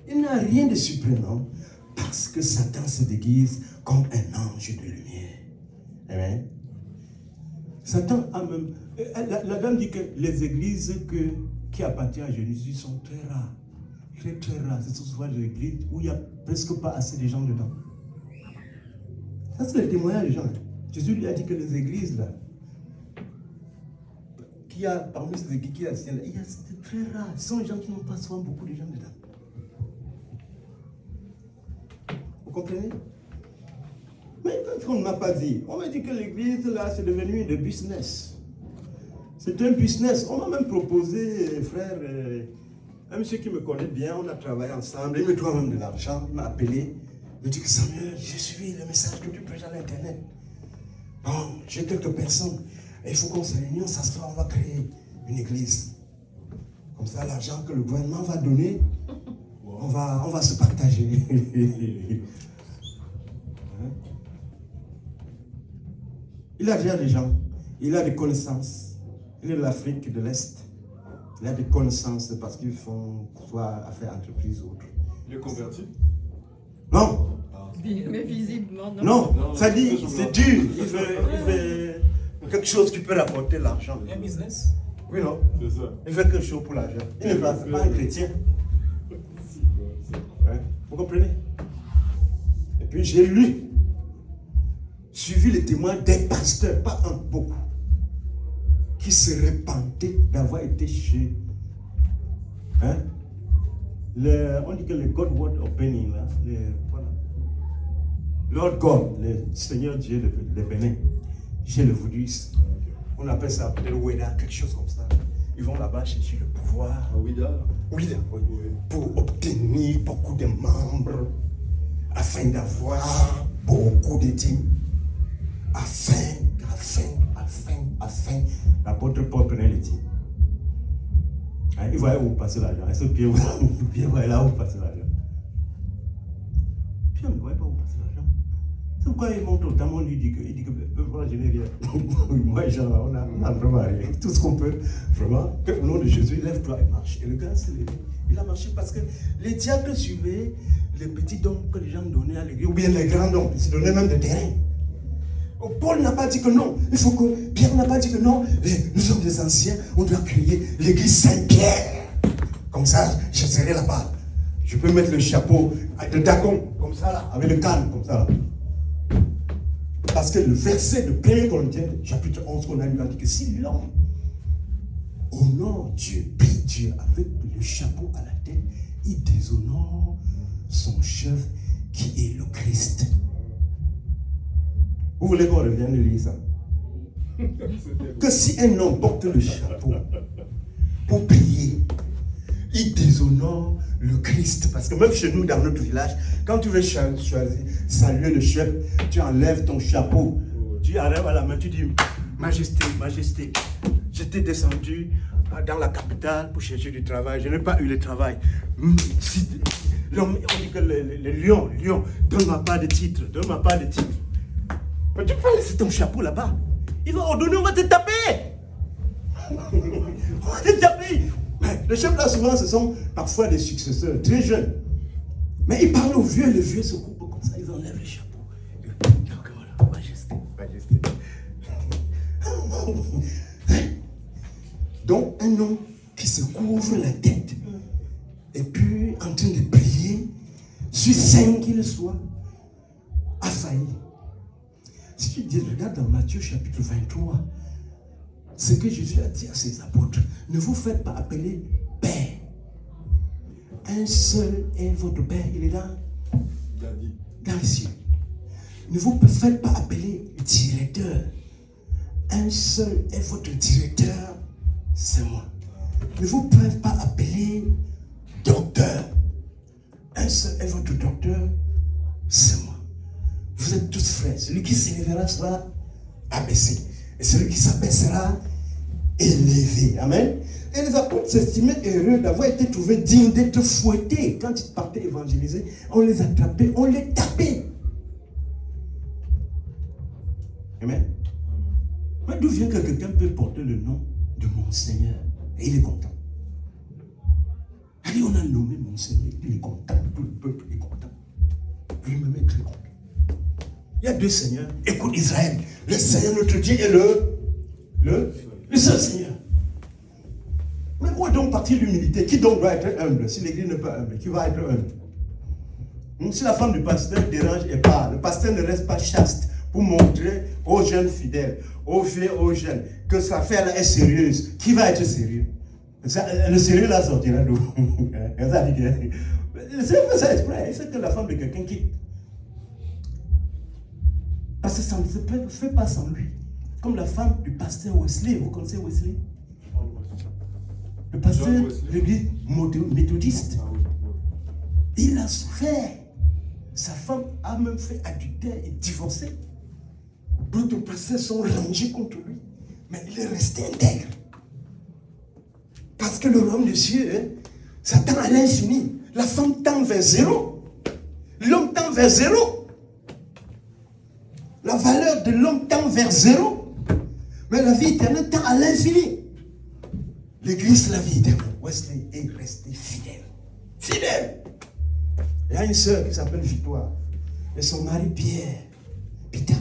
Il n'y a rien de surprenant parce que Satan se déguise comme un ange de lumière. Amen. Satan a même... La dame dit que les églises qui appartiennent à Jésus sont très rares. Très très rares. Ce sont souvent des églises où il n'y a presque pas assez de gens dedans. Ça c'est le témoignage des gens. Jésus lui a dit que les églises là, qu'il y a parmi ces églises qui c'est très rare. Ce sont les gens qui n'ont pas souvent beaucoup de gens dedans. Vous comprenez? Mais on ne m'a pas dit. On m'a dit que l'église là c'est devenu de business. C'est un business. On m'a même proposé, frère, un monsieur qui me connaît bien, on a travaillé ensemble, il me doit même de l'argent, il m'a appelé, il me dit que Samuel, j'ai suivi le message que tu prêches à l'internet. Bon, j'ai quelques personnes, il faut qu'on se réunisse, on s'assoit, on va créer une église. Comme ça, l'argent que le gouvernement va donner, on va se partager. Il a déjà des gens, il a des connaissances. Il est de l'Afrique de l'Est. Il a des connaissances parce qu'ils font soit affaires entreprises ou autres. Il est converti? Non. Mais visiblement, non. Non, ça dit, c'est dur. Il veut quelque chose qui peut rapporter l'argent. Un business? Oui, non. C'est ça. Il veut quelque chose pour l'argent. Il n'est pas un chrétien. Ouais. Vous comprenez? Et puis j'ai suivi les témoins des pasteurs, pas un, beaucoup, qui se repentaient d'avoir été chez on dit que le God Word Opening là, voilà. Lord God, le Seigneur Dieu de Bénin, chez le vaudisme. On appelle ça le Ouida, quelque chose comme ça. Ils vont là-bas chercher le pouvoir. Ouida, oui. Pour obtenir beaucoup de membres, afin d'avoir beaucoup de dîmes. Afin, l'apôtre Paul prenait les dîmes. Il voyait où passer l'argent. Et ce Pierre voyait là où passer l'argent. Pierre ne voyait pas où passer l'argent. C'est pourquoi il monte au temps, on lui dit que moi je n'ai rien. Moi et Jean, on a vraiment rien. Tout ce qu'on peut, vraiment, que au nom de Jésus, lève-toi et marche. Et le gars s'est levé. Il a marché parce que les diacres suivaient les petits dons que les gens donnaient à l'église, ou bien les grands dons. Ils se donnaient même des terrains. Paul n'a pas dit que non. Pierre n'a pas dit que non. Nous sommes des anciens, on doit créer l'église Saint-Pierre. Comme ça, je serai là-bas. Je peux mettre le chapeau de Dagon, comme ça, là, avec le canne, comme ça. Là. Parce que le verset de 1 Corinthiens, chapitre 11, qu'on a lu, a dit que si l'homme honore Dieu, prie Dieu avec le chapeau à la tête, il déshonore son chef qui est le Christ. Vous voulez qu'on revienne lire ça? que si un homme porte le chapeau pour prier, il déshonore le Christ. Parce que même chez nous, dans notre village, quand tu veux choisir, saluer le chef, tu enlèves ton chapeau. Tu arrives à la main, tu dis, Majesté, Majesté, j'étais descendu dans la capitale pour chercher du travail. Je n'ai pas eu le travail. On dit que les lions, donne-moi pas de titre, donne-moi pas de titre. Mais tu peux laisser ton chapeau là-bas. Il va ordonner, on va te taper. On va te taper. Les chefs là, souvent, ce sont parfois des successeurs, très jeunes. Mais ils parlent aux vieux, les vieux se coupent comme ça, ils enlèvent le chapeau. Voilà, Majesté, Majesté. Donc, un homme qui se couvre la tête et puis en train de prier, si saint qu'il soit, a failli. Si tu dis, regarde dans Matthieu chapitre 23, ce que Jésus a dit à ses apôtres, ne vous faites pas appeler Père. Un seul est votre Père, il est dans les cieux. Ne vous faites pas appeler directeur. Un seul est votre directeur, c'est moi. Ne vous faites pas appeler docteur. Un seul est votre docteur, c'est moi. Vous êtes tous frères. Celui qui s'élèvera sera abaissé. Et celui qui s'abaissera élevé. Amen. Et les apôtres s'estimaient heureux d'avoir été trouvés dignes d'être fouettés. Quand ils partaient évangéliser, on les attrapait, on les tapait. Amen. Mais d'où vient que quelqu'un peut porter le nom de mon Seigneur? Et il est content. Allez, on a nommé mon Seigneur, il est content. Tout le peuple est content. Lui-même est très content. Il y a deux seigneurs. Écoute Israël, le Seigneur notre Dieu est le seul Seigneur. Mais où est donc partie l'humilité? Qui donc doit être humble? Si l'église n'est pas humble, qui va être humble? Si la femme du pasteur dérange et parle, le pasteur ne reste pas chaste pour montrer aux jeunes fidèles, aux vieux, aux jeunes, que sa affaire là est sérieuse. Qui va être sérieux? Le sérieux là sortira d'où? Le Seigneur fait ça exprès. Il sait que la femme de quelqu'un quitte. Parce que ça ne se fait pas sans lui. Comme la femme du pasteur Wesley. Vous connaissez Wesley? Le pasteur de l'église méthodiste. Il a souffert. Sa femme a même fait adultère et divorcé. D'autres pasteurs sont rangés contre lui. Mais il est resté intègre. Parce que le royaume des cieux, ça tend à l'infini. La femme tend vers zéro. L'homme tend vers zéro. La valeur de l'homme tend vers zéro. Mais la vie éternelle tend à l'infini. L'église, la vie éternelle. Wesley est resté fidèle. Fidèle. Il y a une sœur qui s'appelle Victoire. Et son mari Pierre. Peter.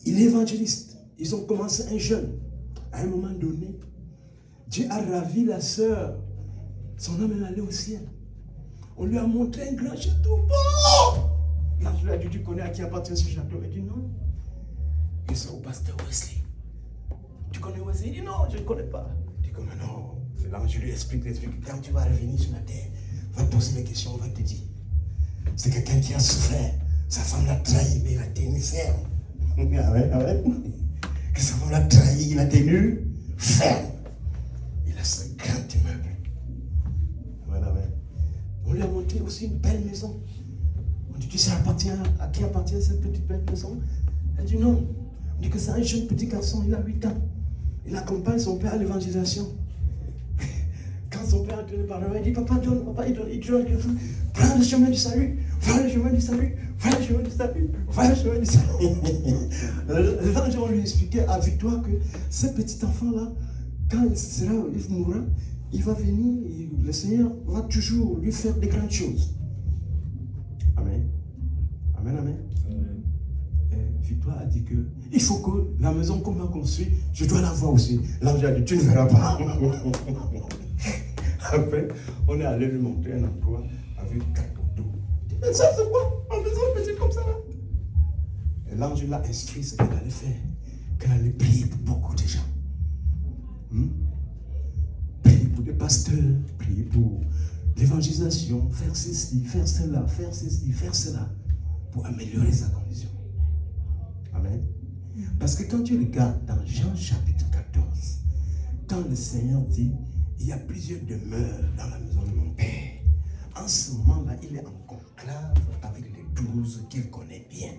Il est évangéliste. Ils ont commencé un jeûne. À un moment donné, Dieu a ravi la sœur. Son âme est allée au ciel. On lui a montré un grand château. Bon! L'ange lui a dit, tu connais à qui appartient ce château? Il dit non. Il dit, c'est au pasteur Wesley. Tu connais Wesley? Il dit non, je ne connais pas. Il dit comme non. C'est l'ange lui explique. Quand tu vas revenir sur la terre, va te poser mes questions, on va te dire. C'est quelqu'un qui a souffert. Sa femme l'a trahi, mais il a tenu ferme. Que sa femme l'a trahi, il a tenu ferme. Il a ce grand immeuble. On lui a montré aussi une belle maison. On dit que ça appartient à qui appartient cette petite belle maison? Elle dit non. On dit que c'est un jeune petit garçon, il a 8 ans. Il accompagne son père à l'évangélisation. Quand son père est par là, il dit papa donne, papa il donne, prends le chemin du salut, va le chemin du salut, va le chemin du salut, va le chemin du salut. L'ange, on lui expliquait à Victoire que ce petit enfant-là, quand il mourra, il va venir, le Seigneur va toujours lui faire des grandes choses. Amen. Amen, amen. Et Victoire a dit que il faut que la maison qu'on m'a construite, je dois la voir aussi. L'ange a dit, tu ne verras pas. Après, on est allé lui montrer un emploi avec 4 autos. Mais ça, c'est quoi? En faisant petit comme ça là. Et l'ange l'a inscrit ce qu'elle allait faire. Qu'elle allait prier pour beaucoup de gens. Prier pour des pasteurs, prier pour l'évangélisation, faire ceci, faire cela, faire ceci, faire cela, pour améliorer sa condition. Amen. Parce que quand tu regardes dans Jean chapitre 14, quand le Seigneur dit, il y a plusieurs demeures dans la maison de mon Père. En ce moment-là, il est en conclave avec les 12 qu'il connaît bien.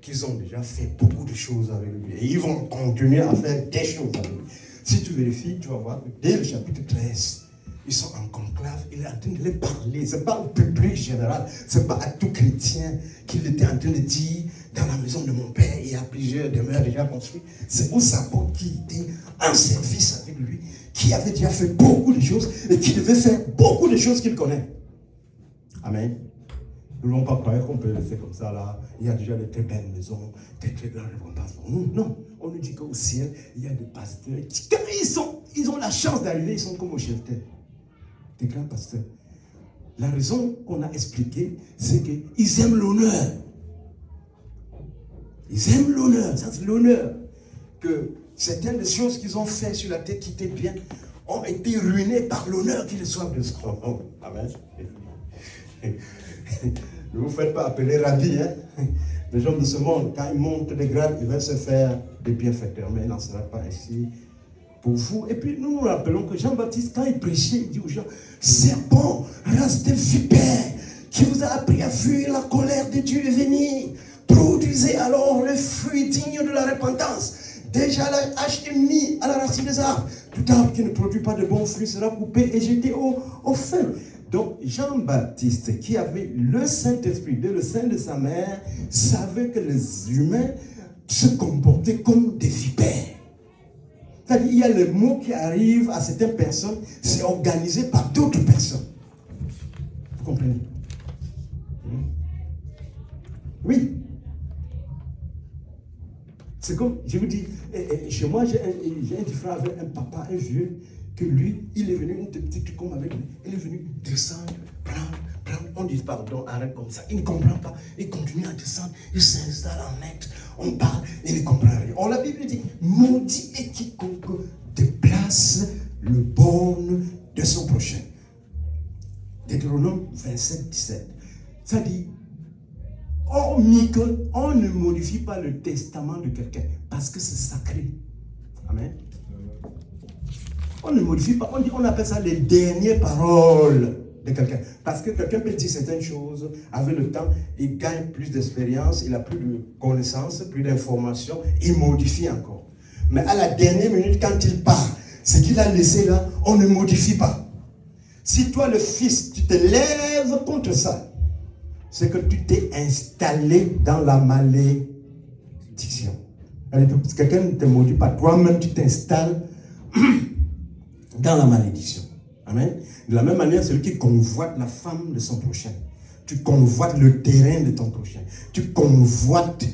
Qu'ils ont déjà fait beaucoup de choses avec lui. Et ils vont continuer à faire des choses avec lui. Si tu vérifies, tu vas voir que dès le chapitre 13, ils sont en conclave, il est en train de les parler. Ce n'est pas au public général, ce n'est pas à tout chrétien qu'il était en train de dire, dans la maison de mon Père, il y a plusieurs demeures déjà construites. C'est aux apôtres qui étaient en service avec lui, qui avait déjà fait beaucoup de choses et qui devait faire beaucoup de choses qu'il connaît. Amen. Nous ne voulons pas croire qu'on peut le faire comme ça là. Il y a déjà de très belles maisons, des très grandes récompenses pour nous. Non, on nous dit qu'au ciel, il y a des pasteurs qui, quand ils ont la chance d'arriver, ils sont comme au shelter. Des grands pasteurs. La raison qu'on a expliquée, c'est qu'ils aiment l'honneur. Ils aiment l'honneur. Ça, c'est l'honneur. Que certaines des choses qu'ils ont fait sur la terre qui étaient bien ont été ruinées par l'honneur qu'ils reçoivent de son nom. Amen. Ne vous faites pas appeler rabbi, hein? Les gens de ce monde, quand ils montent des grades, ils veulent se faire des bienfaiteurs, mais il n'en sera pas ainsi pour vous. Et puis nous nous rappelons que Jean-Baptiste, quand il prêchait, il dit aux gens, serpent, race de vipère, qui vous a appris à fuir la colère de Dieu est venue, produisez alors le fruit digne de la repentance. Déjà la hache est mise à la racine des arbres. Tout arbre qui ne produit pas de bons fruits sera coupé et jeté au feu. Donc Jean-Baptiste, qui avait le Saint-Esprit dès le sein de sa mère, savait que les humains se comportaient comme des vipères. C'est-à-dire, il y a les mots qui arrivent à certaines personnes, c'est organisé par d'autres personnes. Vous comprenez? Oui. C'est comme, je vous dis, chez moi, j'ai un petit frère avec un papa, un vieux, que lui, il est venu, une petite comme avec lui, il est venu descendre, prendre, on dit pardon, arrête comme ça. Il ne comprend pas, il continue à descendre, il s'installe en net, on parle, il ne comprend rien. Or, la Bible dit, maudit est quiconque déplace le borne de son prochain. Deutéronome 27, 17. Ça dit, hormis qu'on ne modifie pas le testament de quelqu'un, parce que c'est sacré. Amen. On ne modifie pas, on appelle ça les dernières paroles de quelqu'un. Parce que quelqu'un peut dire certaines choses, avec le temps, il gagne plus d'expérience, il a plus de connaissances, plus d'informations, il modifie encore. Mais à la dernière minute, quand il part, ce qu'il a laissé là, on ne modifie pas. Si toi, le fils, tu te lèves contre ça, c'est que tu t'es installé dans la malédiction. Quelqu'un ne te maudit pas, toi-même tu t'installes dans la malédiction. Amen. De la même manière, celui qui convoite la femme de son prochain, tu convoites le terrain de ton prochain, tu convoites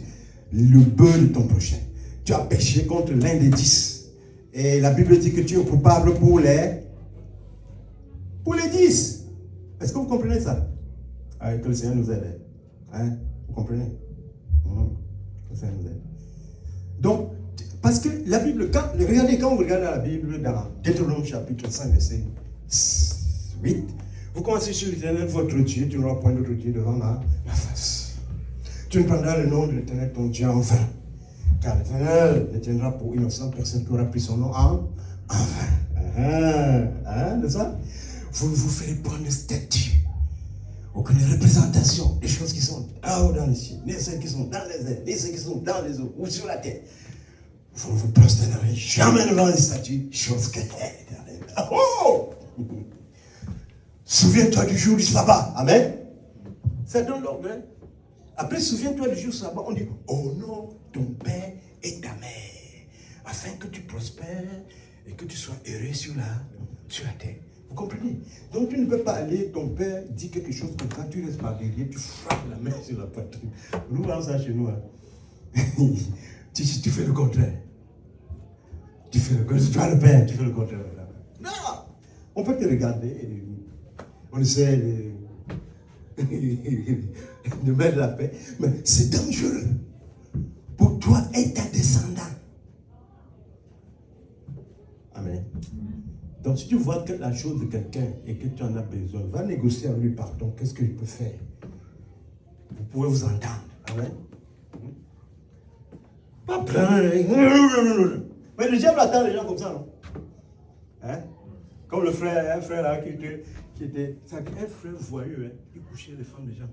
le bœuf de ton prochain. Tu as péché contre l'un des 10. Et la Bible dit que tu es coupable pour les 10. Est-ce que vous comprenez ça? Que le Seigneur nous aide. Hein? Vous comprenez? Que le Seigneur nous aide. Donc, parce que la Bible, regardez, quand vous regardez la Bible dans Deutéronome chapitre 5, verset 8, vous commencez sur l'Éternel, votre Dieu, tu n'auras point d'autre Dieu devant la face. Tu ne prendras le nom de l'Éternel, ton Dieu, en vain. Car l'Éternel ne tiendra pour innocent personne qui aura pris son nom en vain. De ça? Vous ne vous ferez point de statue, aucune représentation des choses qui sont là-haut dans les cieux, ni celles qui sont dans les airs, ni celles qui sont dans les eaux ou sur la terre. Vous ne vous prosternerez jamais devant les statues, chose que l'éternel. Oh! Souviens-toi du jour du sabbat. Amen. Ça donne l'ordre. Après, souviens-toi du jour du sabbat. On dit, honore ton père et ta mère, afin que tu prospères et que tu sois heureux sur la terre. Vous comprenez? Donc tu ne peux pas aller, ton père dit quelque chose comme ça, tu restes par derrière, tu frappes la main sur la poitrine. Nous voyons ça chez nous. Hein. tu fais le contraire. Tu fais le contraire. Tu as le père, tu fais le contraire. Non! On peut te regarder, on essaie de mettre la paix, mais c'est dangereux pour toi et ta descendant. Amen. Donc si tu vois que la chose de quelqu'un et que tu en as besoin, va négocier avec lui, pardon, qu'est-ce que je peux faire? Vous pouvez vous entendre. Amen. Pas prendre. Mais le diable attend les gens comme ça, non? Hein? Comme un frère là qui était ça dit, un frère voyeux, hein, il couchait les femmes des gens.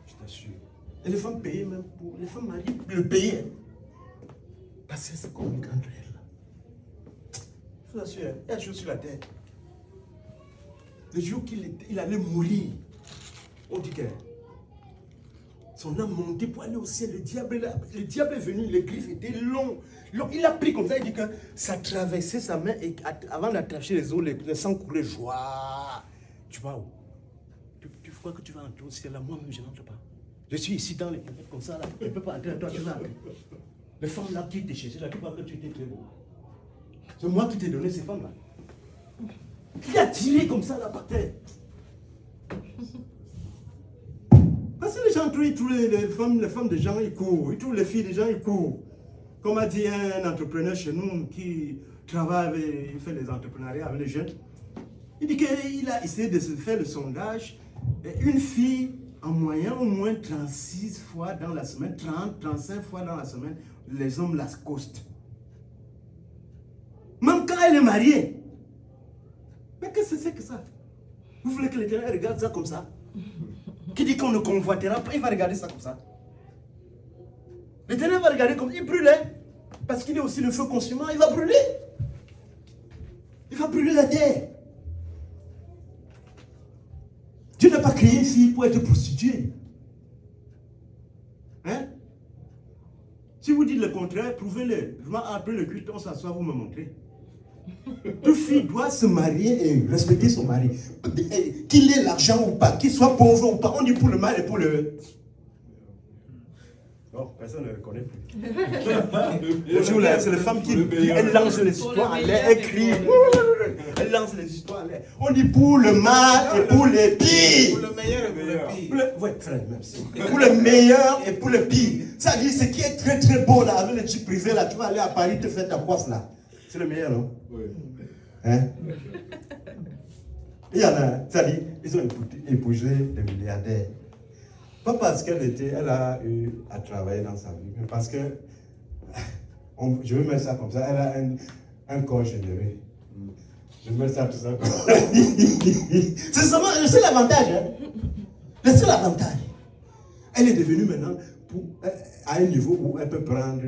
Je t'assure. Et les femmes payaient même pour. Les femmes mariées le payaient. Parce que c'est communique entre elles. Je vous assure, il y a des choses sur la terre. Le jour qu'il allait mourir, on dit que son âme montait pour aller au ciel. Le diable est venu, les griffes étaient longues. Il a pris comme ça, il dit que ça traversait sa main et avant d'attracher les os, le sang courait joie. Tu vas où? Tu crois que tu vas entrer au ciel là? Moi-même, je n'entre pas. Je suis ici dans les planètes comme ça là. Je ne peux pas entrer, toi tu vas entrer. Les femmes là qui te cherchaient là, tu crois que tu étais très beau. C'est moi qui t'ai donné ces femmes là. Qui a tiré comme ça là par terre. Parce que les gens trouvent les femmes des gens, ils courent. Ils trouvent les filles des gens, ils courent. Comme a dit un entrepreneur chez nous qui travaille, il fait les entrepreneuriats avec les jeunes. Il dit qu'il a essayé de se faire le sondage. Et une fille, en moyenne, au moins 36 fois dans la semaine, 30, 35 fois dans la semaine, les hommes la costent. Même quand elle est mariée. Mais qu'est-ce que c'est que ça? Vous voulez que l'Éternel regarde ça comme ça? Qui dit qu'on ne convoitera pas, il va regarder ça comme ça. L'Éternel va regarder comme il brûlait. Parce qu'il est aussi le feu consumant, il va brûler. Il va brûler la terre. Dieu n'a pas créé une fille pour être prostituée. Hein? Si vous dites le contraire, prouvez-le. Après le culte, on s'assoit, vous me montrez. Toute fille doit se marier et respecter son mari. Qu'il ait l'argent ou pas, qu'il soit pauvre ou pas, on dit pour le mal et pour le... Non, personne ne le connaît plus. C'est les femmes qui elles lancent les histoires en l'air, elles crient. Elles lancent les histoires en l'air. On dit pour le mal et pour le pire. Pour le meilleur et pour le pire. Oui, frère, merci. Pour le meilleur et pour le pire. Ça dit, ce qui est très très beau là, avec les trucs privés là, tu vas aller à Paris te faire ta coiffe là. C'est le meilleur, non? Oui. Hein? Il y en a, ça dit, ils ont épousé des milliardaires. Pas parce elle a eu à travailler dans sa vie, mais parce que, je vais mettre ça comme ça, elle a un corps généreux. Je vais mettre ça tout ça comme ça. C'est seulement le seul avantage. Hein? Le seul avantage. Elle est devenue maintenant à un niveau où elle peut prendre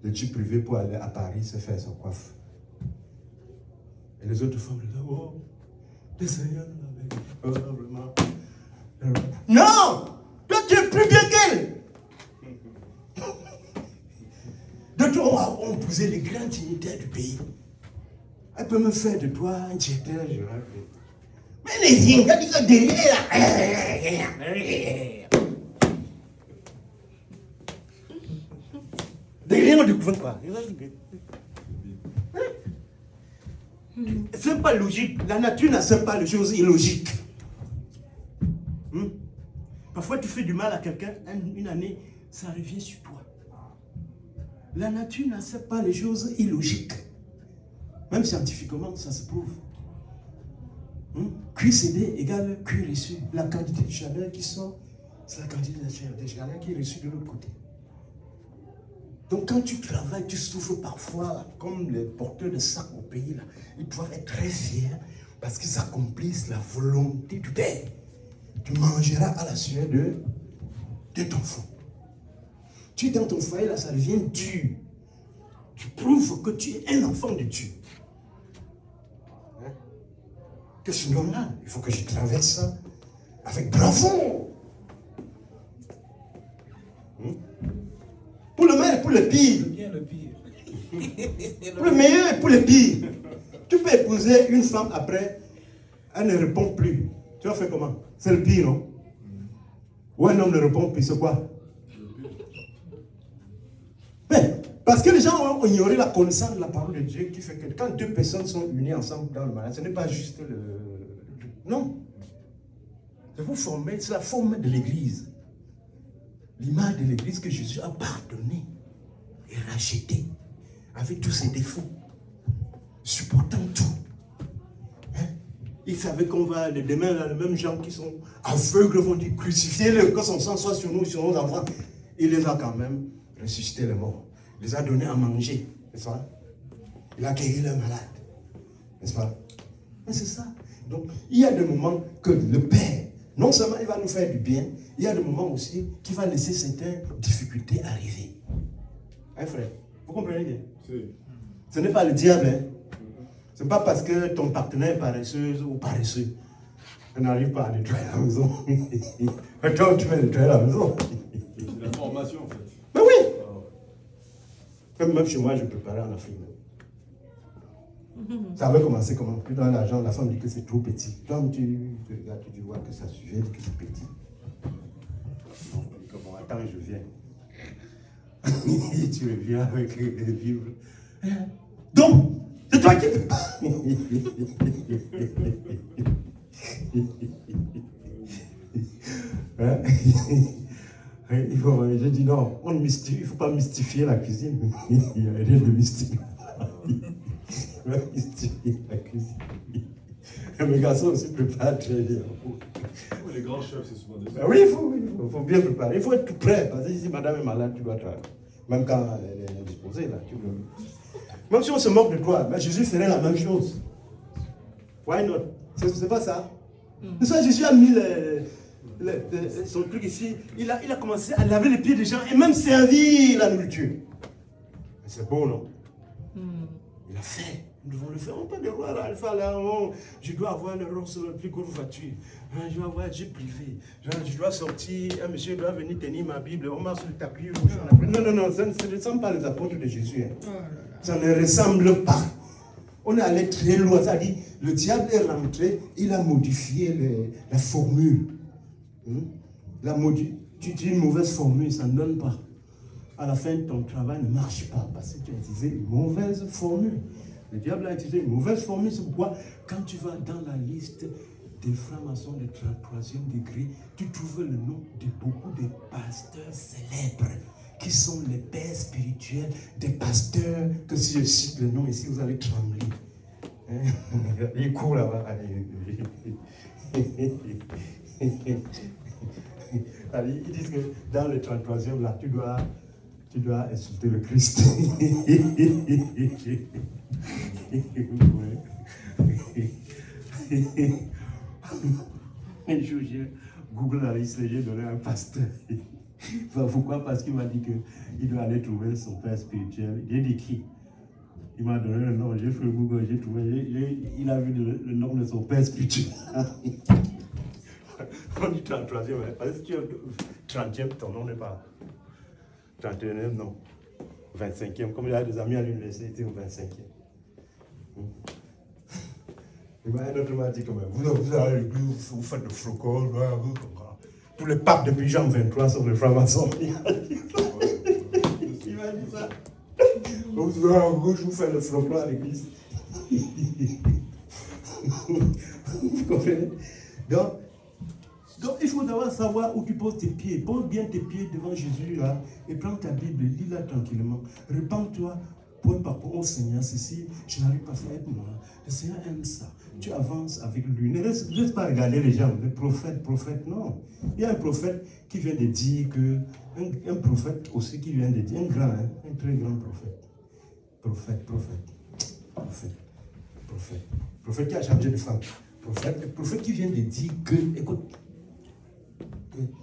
le jet privé pour aller à Paris se faire son coiffe. Et les autres femmes disent, oh, le Seigneur nous avait vraiment. Non! Toi, tu es plus bien qu'elle. D'autres ont posé les grands dignitaires du pays. Elle peut me faire de toi un directeur général. Mais elle n'est rien, elle dit que derrière. Derrière, on découvre quoi? C'est pas logique. La nature n'accepte pas les choses illogiques. Parfois, tu fais du mal à quelqu'un, une année, ça revient sur toi. La nature n'accepte pas les choses illogiques. Même scientifiquement, ça se prouve. Q cédé égale Q reçu. La quantité de chaleur qui sort, c'est la quantité de chaleur qui est reçue de l'autre côté. Donc quand tu travailles, tu souffres parfois, comme les porteurs de sacs au pays, là, ils doivent être très fiers parce qu'ils accomplissent la volonté du Père. Tu mangeras à la sueur de ton front. Tu es dans ton foyer, là, ça devient dur. Tu prouves que tu es un enfant de Dieu. Hein? Que c'est normal. Il faut que je traverse ça avec bravoure. Pour le meilleur et pour le pire. Pour le meilleur et pour le pire. Tu peux épouser une femme après, elle ne répond plus. Tu vas faire comment? C'est le pire, non? Ou un homme ne répond plus, c'est quoi? Mais, parce que les gens ont ignoré la connaissance de la parole de Dieu qui fait que quand deux personnes sont unies ensemble dans le mariage, ce n'est pas juste non. C'est vous former, c'est la forme de l'église. L'image de l'église que Jésus a pardonné et racheté avec tous ses défauts, supportant tout. Hein? Il savait qu'on va, demain, là, les mêmes gens qui sont aveugles vont dire crucifiez-le, que son sang soit sur nous, sur nos enfants. Il les a quand même ressuscité les morts. Il les a donnés à manger, n'est-ce pas? Il a guéri les malades, n'est-ce pas? Mais c'est ça. Donc, il y a des moments que le Père, non seulement il va nous faire du bien, il y a des moments aussi qu'il va laisser certaines difficultés arriver. Hein, frère? Vous comprenez bien? Ce n'est pas le diable, hein? Ce n'est pas parce que ton partenaire est paresseuse ou paresseux. On n'arrive pas à nettoyer la maison. Mais toi, tu vas nettoyer la maison. C'est la formation, en fait. Mais oui! Même chez moi, je préparais en Afrique. Ça avait commencé comment? Tu donnes l'argent, la femme dit que c'est trop petit. Toi, tu regardes, tu vois que ça suffit, que c'est petit. Donc, bon, attends, je viens. Et tu reviens avec les vivres. Donc, c'est toi qui te parles. Hein? J'ai dit non, il ne faut pas mystifier la cuisine. Il n'y a rien de mystique. Il va mystifier la cuisine. Mes garçons aussi préparent très bien. Les grands chefs, c'est souvent des... Oui, il faut bien préparer. Il faut être tout prêt. Parce que si madame est malade, tu dois travailler. Même quand elle est indisposée, là, tu peux... Même si on se moque de toi, mais Jésus ferait la même chose. Why not? C'est pas ça. C'est ça, Jésus a mis son truc ici. Il a commencé à laver les pieds des gens et même servir la nourriture. Mais c'est beau, non? Il a fait. Nous devons le faire. On peut dire, voilà, Alpha, là, je dois avoir le rose sur la plus grosse voiture. Je dois avoir un jet privé. Je dois sortir, un monsieur doit venir tenir ma Bible. On marche sur le tapis rouge. Non, ça ne ressemble pas aux apôtres de Jésus. Hein. Ça ne ressemble pas. On est allé très loin. Ça dit, le diable est rentré, il a modifié la formule. Tu dis une mauvaise formule, ça ne donne pas. À la fin, ton travail ne marche pas parce que tu as utilisé une mauvaise formule. Le diable a utilisé une mauvaise formule. C'est pourquoi, quand tu vas dans la liste des francs-maçons de 33e degré, tu trouves le nom de beaucoup de pasteurs célèbres qui sont les pères spirituels des pasteurs que si je cite le nom ici, vous allez trembler. Il court là-bas. Ils disent que dans le 33e, là, tu dois insulter le Christ. Un jour, Google a j'ai donné à un pasteur. Pourquoi? Parce qu'il m'a dit qu'il doit aller trouver son père spirituel. J'ai dit qui? Il m'a donné le nom, j'ai fait Google, j'ai trouvé, il a vu le nom de son père spirituel. On dit 33e, parce que tu es 30e, ton nom n'est pas 31e, non. 25e, comme il y a des amis à l'université, au 25e. Et bien, un autre m'a dit, vous allez vous faites le flocon, tous les papes depuis Jean 23 sont des francs-maçons. Il m'a dit ça. Vous allez en rouge, vous faites le flocon à l'église. Vous comprenez? Donc, il faut d'abord savoir où tu poses tes pieds. Pose bien tes pieds devant Jésus là et prends ta Bible, lis-la tranquillement. Repends-toi point par point au Seigneur. Ceci, je n'arrive pas à faire moi. Le Seigneur aime ça. Tu avances avec lui. Ne laisse pas regarder les gens. Le prophète, non. Il y a un prophète qui vient de dire que. Un prophète aussi qui vient de dire, un très grand prophète. Prophète qui a changé de femme. Prophète qui vient de dire que, écoute,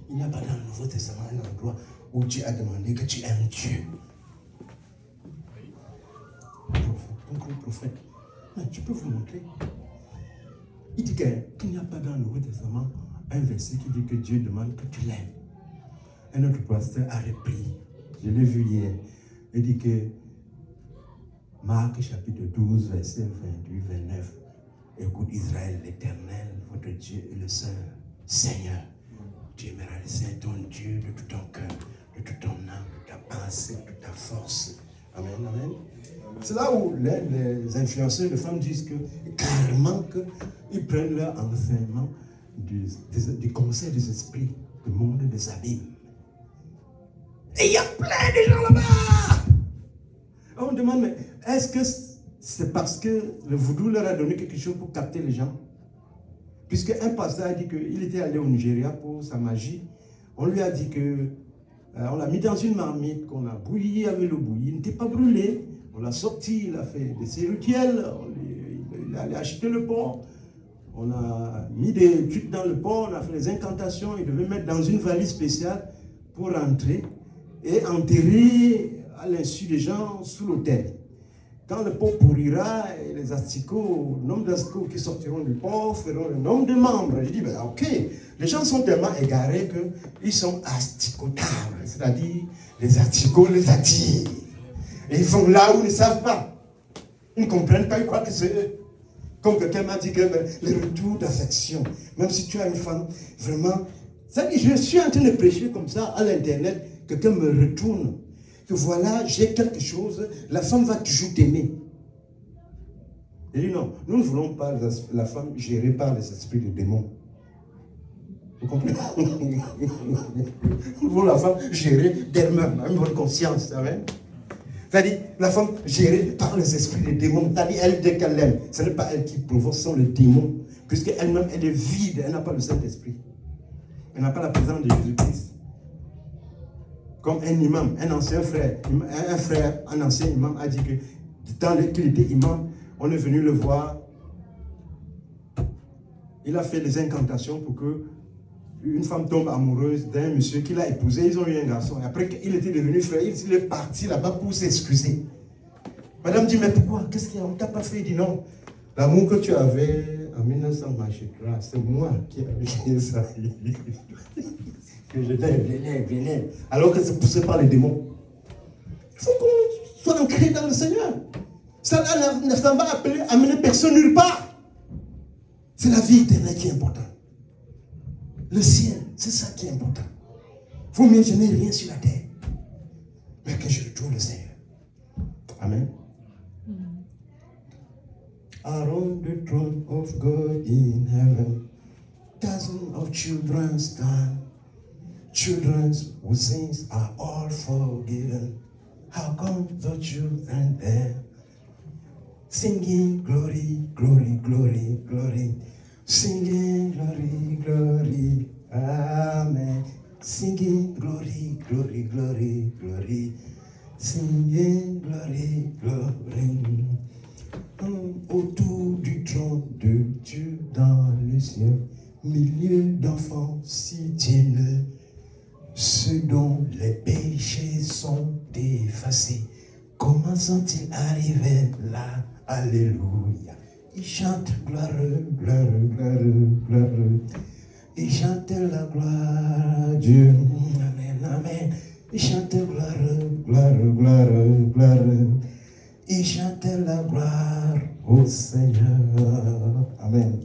il n'y a pas dans le Nouveau Testament un endroit où Dieu a demandé que tu aimes Dieu. Prophète. Mais tu peux vous montrer. Il dit qu'il n'y a pas dans le Nouveau Testament un verset qui dit que Dieu demande que tu l'aimes. Un autre pasteur a repris, je l'ai vu hier, il dit que Marc chapitre 12, verset 28-29, écoute Israël, l'Éternel, votre Dieu est le seul Seigneur. Tu aimeras le Seigneur, ton Dieu, de tout ton cœur, de toute ton âme, de ta pensée, de toute ta force. Amen, amen. C'est là où les influenceurs de femmes disent que carrément qu'ils prennent leur enseignement du conseil des esprits, du monde des abîmes. Et il y a plein de gens là-bas. On demande, mais est-ce que c'est parce que le vaudou leur a donné quelque chose pour capter les gens? Puisque un pasteur a dit qu'il était allé au Nigeria pour sa magie, on lui a dit que On l'a mis dans une marmite qu'on a bouillie avec le bouilli. Il n'était pas brûlé. On l'a sorti, il a fait des cérutiels, il allait acheter le pont. On a mis des trucs dans le pont, on a fait des incantations. Il devait mettre dans une valise spéciale pour rentrer et enterrer à l'insu des gens sous l'autel. Quand le pont pourrira, et les asticots, le nombre d'asticots qui sortiront du pont feront le nombre de membres. Je dis, ben ok, les gens sont tellement égarés qu'ils sont asticotables, c'est-à-dire les asticots les attirent. Et ils vont là où ils ne savent pas. Ils ne comprennent pas, ils croient que c'est eux. Comme quelqu'un m'a dit que le retour d'affection, même si tu as une femme, vraiment, ça dit, je suis en train de prêcher comme ça à l'internet, quelqu'un me retourne. Que voilà, j'ai quelque chose, la femme va toujours t'aimer. Il dit non, nous ne voulons pas la femme gérée par les esprits de démons. Vous comprenez? Nous voulons la femme gérée d'elle-même, une bonne conscience. Amen. C'est-à-dire, la femme gérée par les esprits des démons. C'est-à-dire, elle, dès qu'elle aime, ce n'est pas elle qui provoque, ce sont les démons. Puisqu'elle-même, elle est vide, elle n'a pas le Saint-Esprit. Elle n'a pas la présence de Jésus-Christ. Comme un imam, un ancien frère, un ancien imam a dit que, du temps qu'il était imam, on est venu le voir. Il a fait des incantations pour que une femme tombe amoureuse d'un monsieur qu'il a épousé. Ils ont eu un garçon. Et après qu'il était devenu frère, il est parti là-bas pour s'excuser. Madame dit, mais pourquoi? Qu'est-ce qu'il y a? On ne t'a pas fait? Il dit non. L'amour que tu avais en 1923, c'est moi qui avais fait ça. Que j'étais vénère. Alors que c'est poussé par les démons. Il faut qu'on soit ancré dans le Seigneur. Ça va amener personne nulle part. C'est la vie éternelle qui est importante. Le ciel, c'est ça qui est important. Il vaut mieux que je n'ai rien sur la terre, mais que je retrouve le Seigneur. Amen. Around the throne of God in heaven, thousands of children stand. Children whose sins are all forgiven. How come the children there? Singing glory, glory, glory, glory. Singing glory, glory, amen. Singing glory, glory, glory, glory. Singing glory, glory. Autour du trône de Dieu dans les cieux, milieu d'enfants si tiennent, ceux dont les péchés sont effacés. Comment sont-ils arrivés là? Alléluia. Ils chantent gloire, gloire, gloire, gloire. Ils chantent la gloire à Dieu. Amen, amen. Ils chantent gloire, gloire, gloire, gloire. Ils chantent la gloire au Seigneur. Amen.